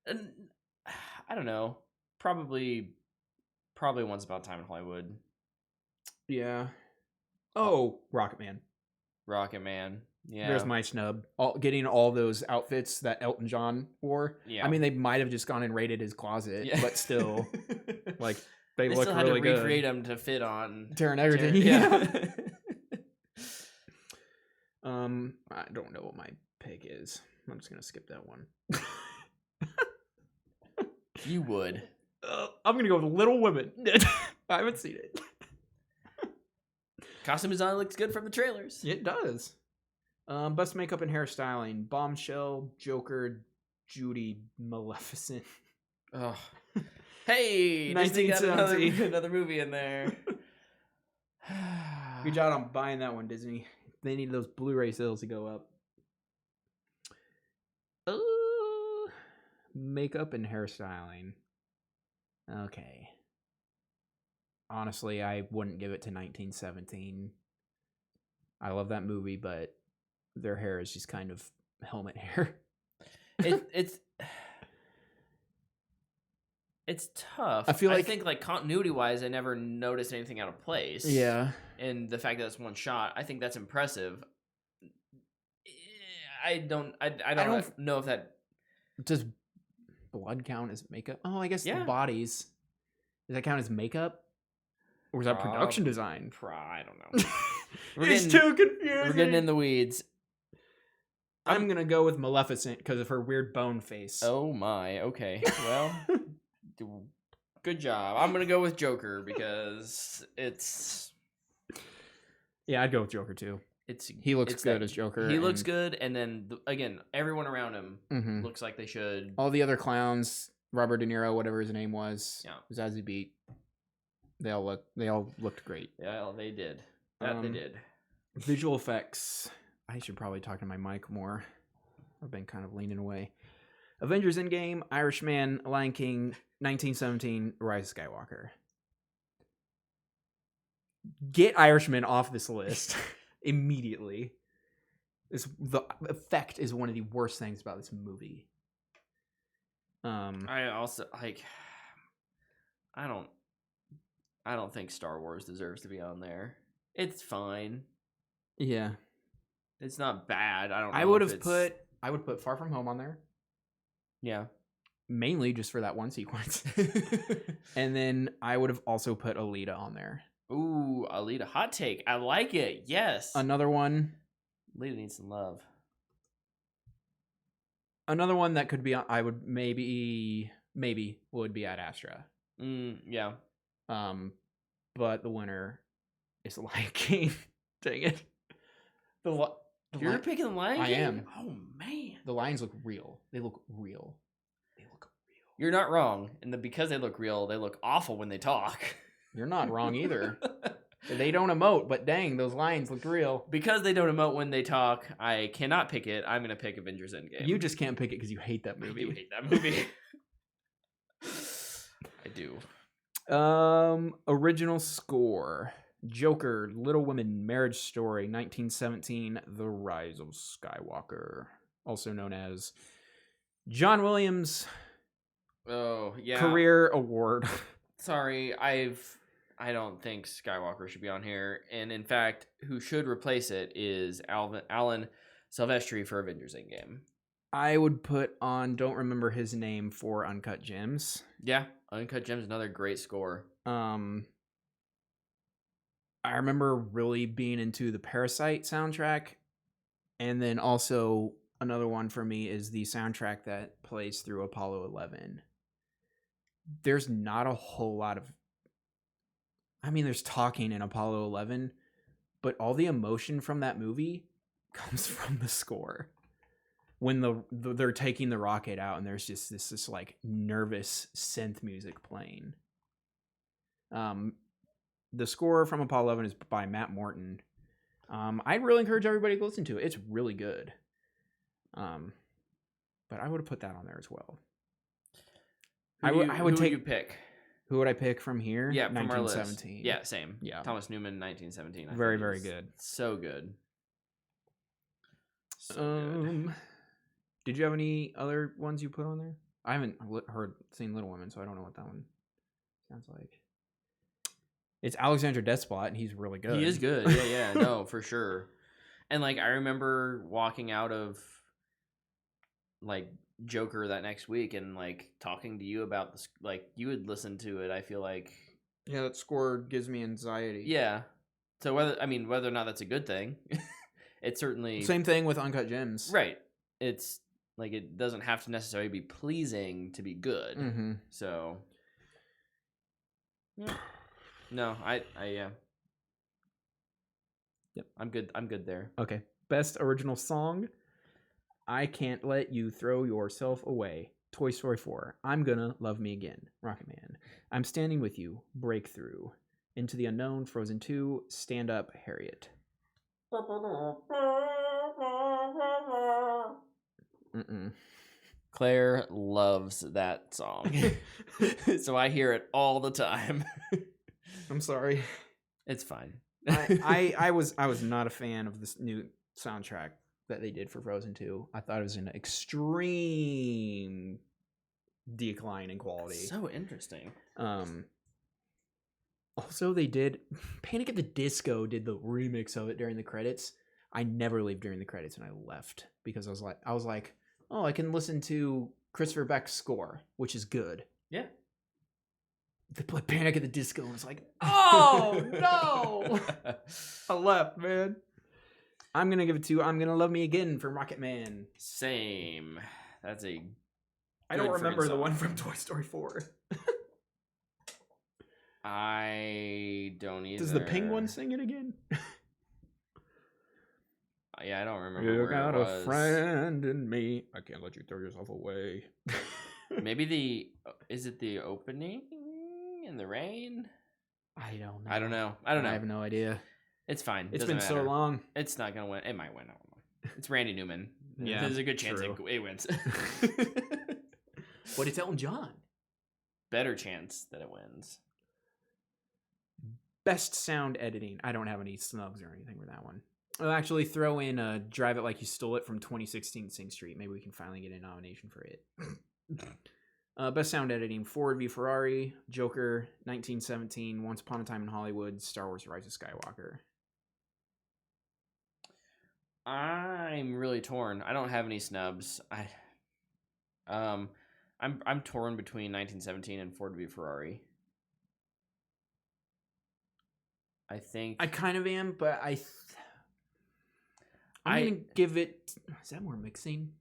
And I don't know. Probably Once Upon a Time in Hollywood. Yeah. Oh, Rocket Man. Rocket Man. Yeah. There's my snub. Getting all those outfits that Elton John wore. Yeah. I mean, they might have just gone and raided his closet, Yeah. but still, like, they look still had really to recreate good. them to fit on Taron Egerton, yeah. I don't know what my pick is. I'm just gonna skip that one. You would. I'm gonna go with Little Women. I haven't seen it. Costume design looks good from the trailers. It does. Best makeup and hairstyling: Bombshell, Joker, Judy, Maleficent. Oh. Hey, Disney got 1970. another movie in there. Good job on buying that one, Disney. They need those Blu-ray sales to go up. Makeup and hairstyling. Okay. Honestly, I wouldn't give it to 1917. I love that movie, but their hair is just kind of helmet hair. It's tough. I think like continuity wise, I never noticed anything out of place. Yeah. And the fact that it's one shot, I think that's impressive. I don't know if that Does blood count as makeup? Oh, I guess Yeah. the bodies. Does that count as makeup? Or is that production design? I don't know. It's too confusing. We're getting in the weeds. I'm gonna go with Maleficent because of her weird bone face. Oh my. Okay. Well, good job. I'm gonna go with Joker because it's. Yeah, I'd go with Joker too. He looks good as Joker. He looks good, and then again, everyone around him Mhm. looks like they should. All the other clowns, Robert De Niro, whatever his name was, Yeah. Zazie Beetz. They all looked great. Yeah, they did. They did. Visual effects. I should probably talk to my mic more. I've been kind of leaning away. Avengers Endgame, Irishman, Lion King, 1917, Rise of Skywalker. Get Irishman off this list immediately. The effect is one of the worst things about this movie. I also like. I don't think Star Wars deserves to be on there. It's fine. Yeah. It's not bad. I don't know. I would put Far From Home on there. Yeah. Mainly just for that one sequence. And then I would have also put Alita on there. Ooh, Alita. Hot take. I like it. Yes. Another one. Alita needs some love. Another one that could be on, I would maybe would be Ad Astra. Yeah. But the winner is Lion King. Dang it. You're picking the Lion King? I am. Oh man. The lions look real. They look real. You're not wrong. And because they look real, they look awful when they talk. You're not wrong either. They don't emote, but dang, those lions look real. Because they don't emote when they talk, I cannot pick it. I'm going to pick Avengers Endgame. You just can't pick it because you hate that movie. I do hate that movie. I do. Original score. Joker, Little Women, Marriage Story, 1917, The Rise of Skywalker. Also known as John Williams' Career Award. Sorry, I don't think Skywalker should be on here. And in fact, who should replace it is Alan Silvestri for Avengers Endgame. I would put on, don't remember his name, for Uncut Gems. Yeah, Uncut Gems, another great score. I remember really being into the Parasite soundtrack. And then also another one for me is the soundtrack that plays through Apollo 11. There's not a whole lot of... I mean, there's talking in Apollo 11, but all the emotion from that movie comes from the score. When they're taking the rocket out and there's just this like nervous synth music playing. The score from Apollo 11 is by Matt Morton. I'd really encourage everybody to listen to it. It's really good. But I would have put that on there as well. Who would you pick? Who would I pick from here? Yeah, from our 1917. list. Yeah, same. Yeah. Thomas Newman, 1917. Very, very good. So good. Did you have any other ones you put on there? I haven't seen Little Women, so I don't know what that one sounds like. It's Alexander Desplat, and he's really good. He is good. Yeah, no, for sure. And like I remember walking out of like Joker that next week and like talking to you about this, like you would listen to it. I feel like Yeah, that score gives me anxiety. yeah. So whether or not that's a good thing, it's certainly Same thing with Uncut Gems. right. It's like it doesn't have to necessarily be pleasing to be good. Mm-hmm. So yeah. No, I yeah. Yep. I'm good there. Okay. Best original song. I Can't Let You Throw Yourself Away. Toy Story 4. I'm Gonna Love Me Again. Rocket Man. I'm Standing With You. Breakthrough. Into the Unknown. Frozen 2. Stand Up. Harriet. Mm-mm. Claire loves that song. So I hear it all the time. I'm sorry. It's fine. I was not a fan of this new soundtrack that they did for Frozen 2. I thought it was an extreme decline in quality. So interesting. Also they did Panic at the Disco did the remix of it during the credits. I never leave during the credits, and I left because I was like, oh, I can listen to Christopher Beck's score, which is good. Yeah. They play Panic at the Disco, and it's like, oh no! I left, man. I'm gonna give it to I'm Gonna Love Me Again from Rocket Man. Same. That's a I don't good remember friggin' the song. one from Toy Story 4. I don't either. Does the penguin sing it again? Yeah, I don't remember You where got it a was. friend in me. I can't let you throw yourself away. Maybe is it the opening in the rain? I don't know. I don't know. I have no idea. It's fine. It's Doesn't been so matter. long. It's not gonna win. It might win. I don't know. It's Randy Newman. Yeah, There's a good chance true. it wins. But it's Elton John. Better chance that it wins. Best sound editing. I don't have any snubs or anything for that one. I'll actually throw in Drive It Like You Stole It from 2016 Sing Street. Maybe we can finally get a nomination for it. Best sound editing. Ford v Ferrari, Joker, 1917, Once Upon a Time in Hollywood, Star Wars: Rise of Skywalker. I'm really torn. I don't have any snubs. I'm torn between 1917 and Ford v Ferrari. I think I kind of am, but I'm gonna give it. Is that more mixing?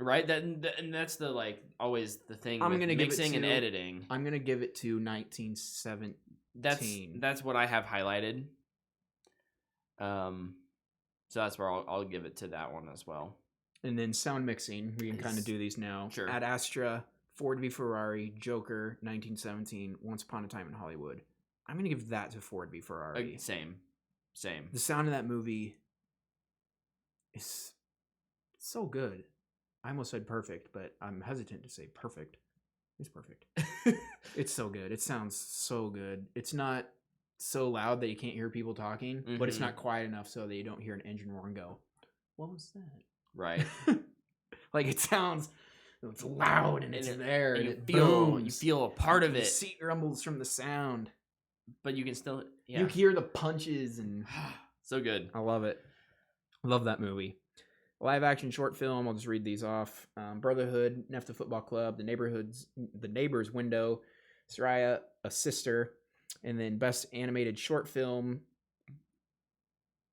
right and that's the like always the thing I'm with gonna give it mixing and to- editing. I'm gonna give it to 1917. That's what I have highlighted. So that's where I'll give it to that one as well. And then sound mixing. We can kind of do these now. Sure. Ad Astra, Ford v Ferrari, Joker, 1917, Once Upon a Time in Hollywood. I'm gonna give that to Ford v Ferrari. Same. The sound of that movie is so good. I almost said perfect, but I'm hesitant to say perfect. It's perfect. It's so good. It sounds so good. It's not so loud that you can't hear people talking, but it's Mhm. not quiet enough so that you don't hear an engine roar and go, what was that? Right. Like it sounds, it's loud and it's there and you it feel booms. a part of The it, seat rumbles from the sound. but you can still You hear the punches and so good. I love it. Love that movie. Live action short film. I'll just read these off. Brotherhood, Nefta Football Club, The Neighbor's Window, Soraya, A Sister, and then best animated short film.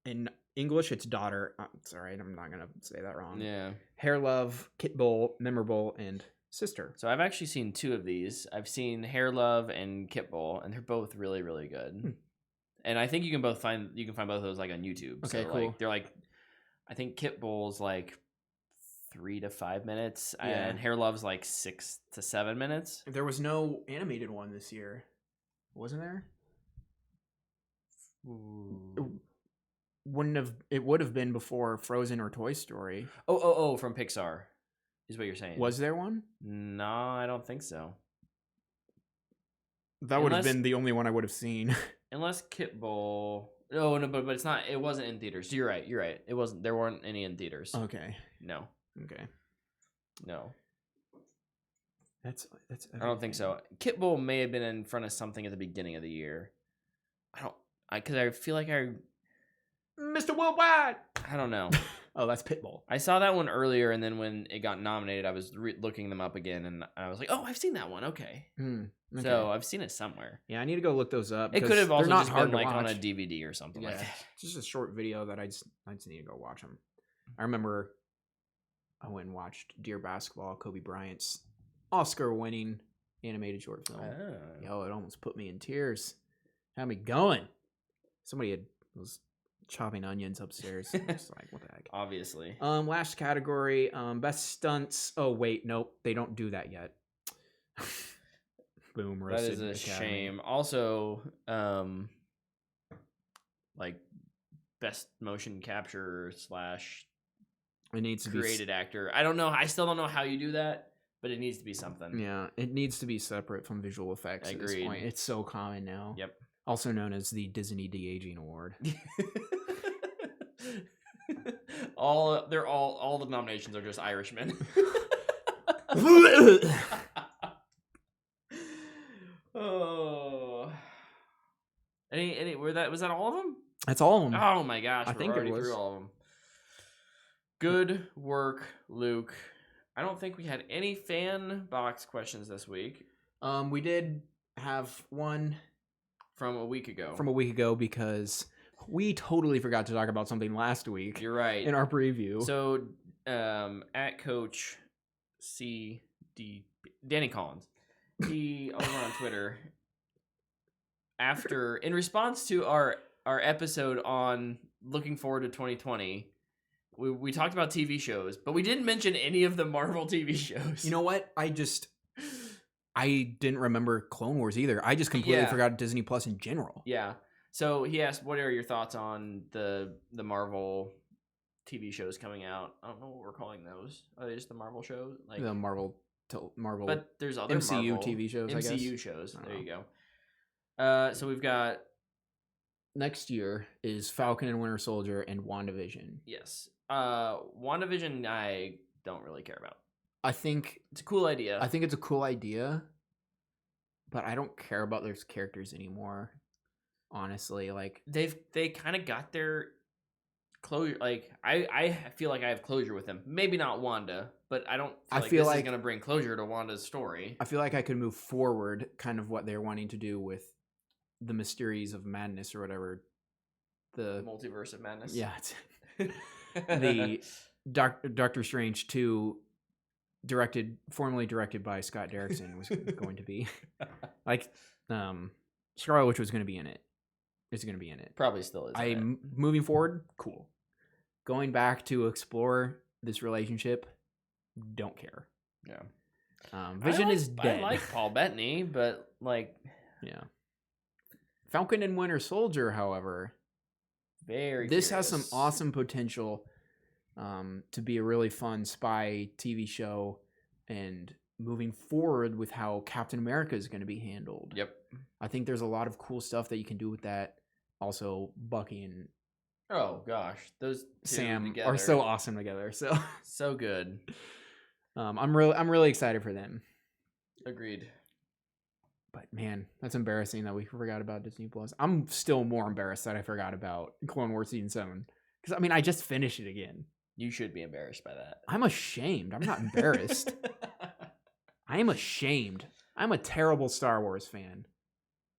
In English, it's Daughter. Sorry, I'm not gonna say that wrong. Yeah. Hair Love, Kit Bull, Memorable, and Sister. So I've actually seen two of these. I've seen Hair Love and Kit Bull, and they're both really, really good. And I think you can find both of those like on YouTube. Okay, so, cool. Like, they're like, I think Kit Bull's like 3 to 5 minutes, Yeah. and Hair Love's like 6 to 7 minutes. There was no animated one this year, wasn't there? It would have been before Frozen or Toy Story. Oh, from Pixar, is what you're saying. Was there one? No, I don't think so. That would have Unless- been the only one I would have seen. Unless Kit Bull. Oh no, but it's not. It wasn't in theaters. You're right. It wasn't. There weren't any in theaters. Okay. No. Okay. No. That's I don't think so. Kit Bull may have been in front of something at the beginning of the year. Because I feel like Mr. Worldwide. I don't know. Oh, that's Pitbull. I saw that one earlier, and then when it got nominated, I was looking them up again, and I was like, oh, I've seen that one. Okay. Okay. So I've seen it somewhere. Yeah, I need to go look those up. It could have also not just hard been to like on a watch. DVD or something like that. It's just a short video that I just need to go watch them. I remember I went and watched Dear Basketball, Kobe Bryant's Oscar-winning animated short film. Oh. Yo, it almost put me in tears. Had me going. Somebody was chopping onions upstairs. I was like, what the heck? Obviously. Last category, best stunts. Oh wait, nope, they don't do that yet. Boom, That roasted is a Academy. shame. Also, like best motion capture / It needs to created actor. I don't know. I still don't know how you do that, but it needs to be something. Yeah, it needs to be separate from visual effects at this Agreed. point. It's so common now. Yep. Also known as the Disney De-Aging Award. all the nominations are just Irishmen. Oh. Was that all of them? That's all of them. Oh my gosh, I we're think it already was. through all of them. Good work, Luke. I don't think we had any fan box questions this week We did have one from a week ago. from a week ago because we totally forgot to talk about something last week You're right. in our preview. So, at Coach CD Danny Collins, he over on Twitter, in response to our episode on looking forward to 2020, we talked about TV shows, but we didn't mention any of the Marvel TV shows. You know what? I didn't remember Clone Wars either. I just completely Yeah. forgot Disney Plus in general. Yeah. So he asked, "What are your thoughts on the Marvel TV shows coming out?" I don't know what we're calling those. Are they just the Marvel shows? Like The Marvel, but there's other MCU Marvel TV shows, I guess. MCU shows. I There don't you go. So we've got next year is Falcon and Winter Soldier and WandaVision. yes. WandaVision I don't really care about. I think It's a cool idea. it's a cool idea, but I don't care about those characters anymore. Honestly, like they kind of got their closure. Like I feel like I have closure with them. Maybe not Wanda, but I don't feel like this is gonna bring closure to Wanda's story. I feel like I could move forward kind of what they're wanting to do with the Mysteries of Madness or whatever. The Multiverse of Madness. yeah, the Doctor Strange 2 formerly directed by Scott Derrickson was going to be like Scarlet Witch was going to be in it. It's going to be in it. Probably still is. Moving forward, cool. Going back to explore this relationship, don't care. Yeah. Vision is dead. I like Paul Bettany, but like yeah. Falcon and Winter Soldier, however, this has some awesome potential to be a really fun spy TV show, and moving forward with how Captain America is going to be handled. Yep. I think there's a lot of cool stuff that you can do with that. Also, Bucky and oh gosh, those two Sam together are so awesome together. So good. I'm really excited for them. Agreed. But man, that's embarrassing that we forgot about Disney Plus. I'm still more embarrassed that I forgot about Clone Wars Season 7. Because, I mean, I just finished it again. You should be embarrassed by that. I'm ashamed. I'm not embarrassed. I am ashamed. I'm a terrible Star Wars fan.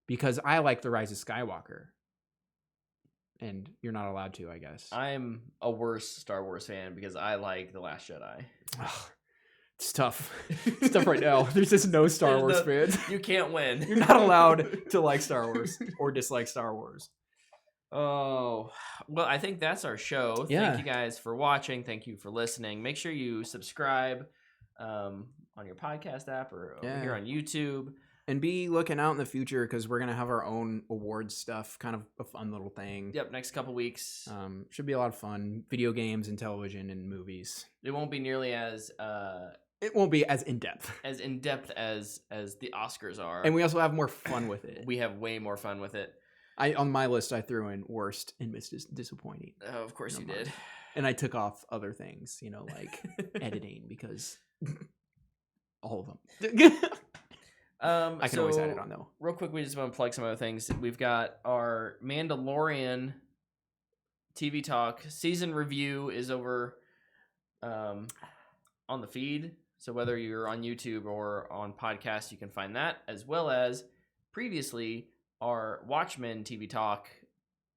Because I like The Rise of Skywalker. And you're not allowed to, I guess. I'm a worse Star Wars fan because I like The Last Jedi. It's tough. It's tough right now. There's just no Star Wars fans. You can't win. You're not allowed to like Star Wars or dislike Star Wars. Oh, well, I think that's our show. Yeah. Thank you guys for watching. Thank you for listening. Make sure you subscribe on your podcast app or over here on YouTube. And be looking out in the future because we're going to have our own awards stuff, kind of a fun little thing. Yep, next couple weeks. Should be a lot of fun. Video games and television and movies. It won't be nearly as... it won't be as in-depth. As in-depth as the Oscars are. And we also have more fun with it. We have way more fun with it. On my list, I threw in worst and most disappointing. Oh, of course you did. And I took off other things, like editing, because all of them. I can always so add it on though. real quick, we just want to plug some other things. We've got our Mandalorian TV talk season review is over on the feed. So whether you're on YouTube or on podcast, you can find that, as well as previously our Watchmen TV talk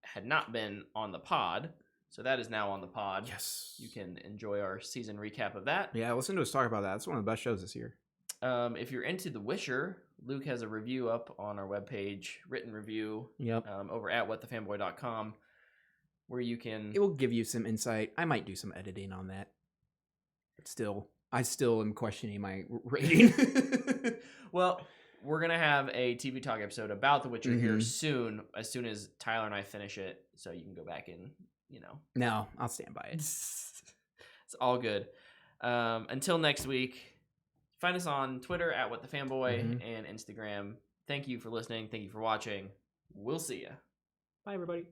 had not been on the pod. So that is now on the pod. Yes. You can enjoy our season recap of that. Yeah, listen to us talk about that. That's one of the best shows this year. If you're into The Witcher, Luke has a review up on our webpage, written review, Yep. over at whatthefanboy.com, where you can... It will give you some insight. I might do some editing on that. But still, I still am questioning my rating. Well, we're going to have a TV talk episode about The Witcher here soon, as soon as Tyler and I finish it, so you can go back and, No, I'll stand by it. It's all good. Until next week, find us on Twitter at whatthefanboy and Instagram. Thank you for listening. Thank you for watching. We'll see ya. Bye, everybody.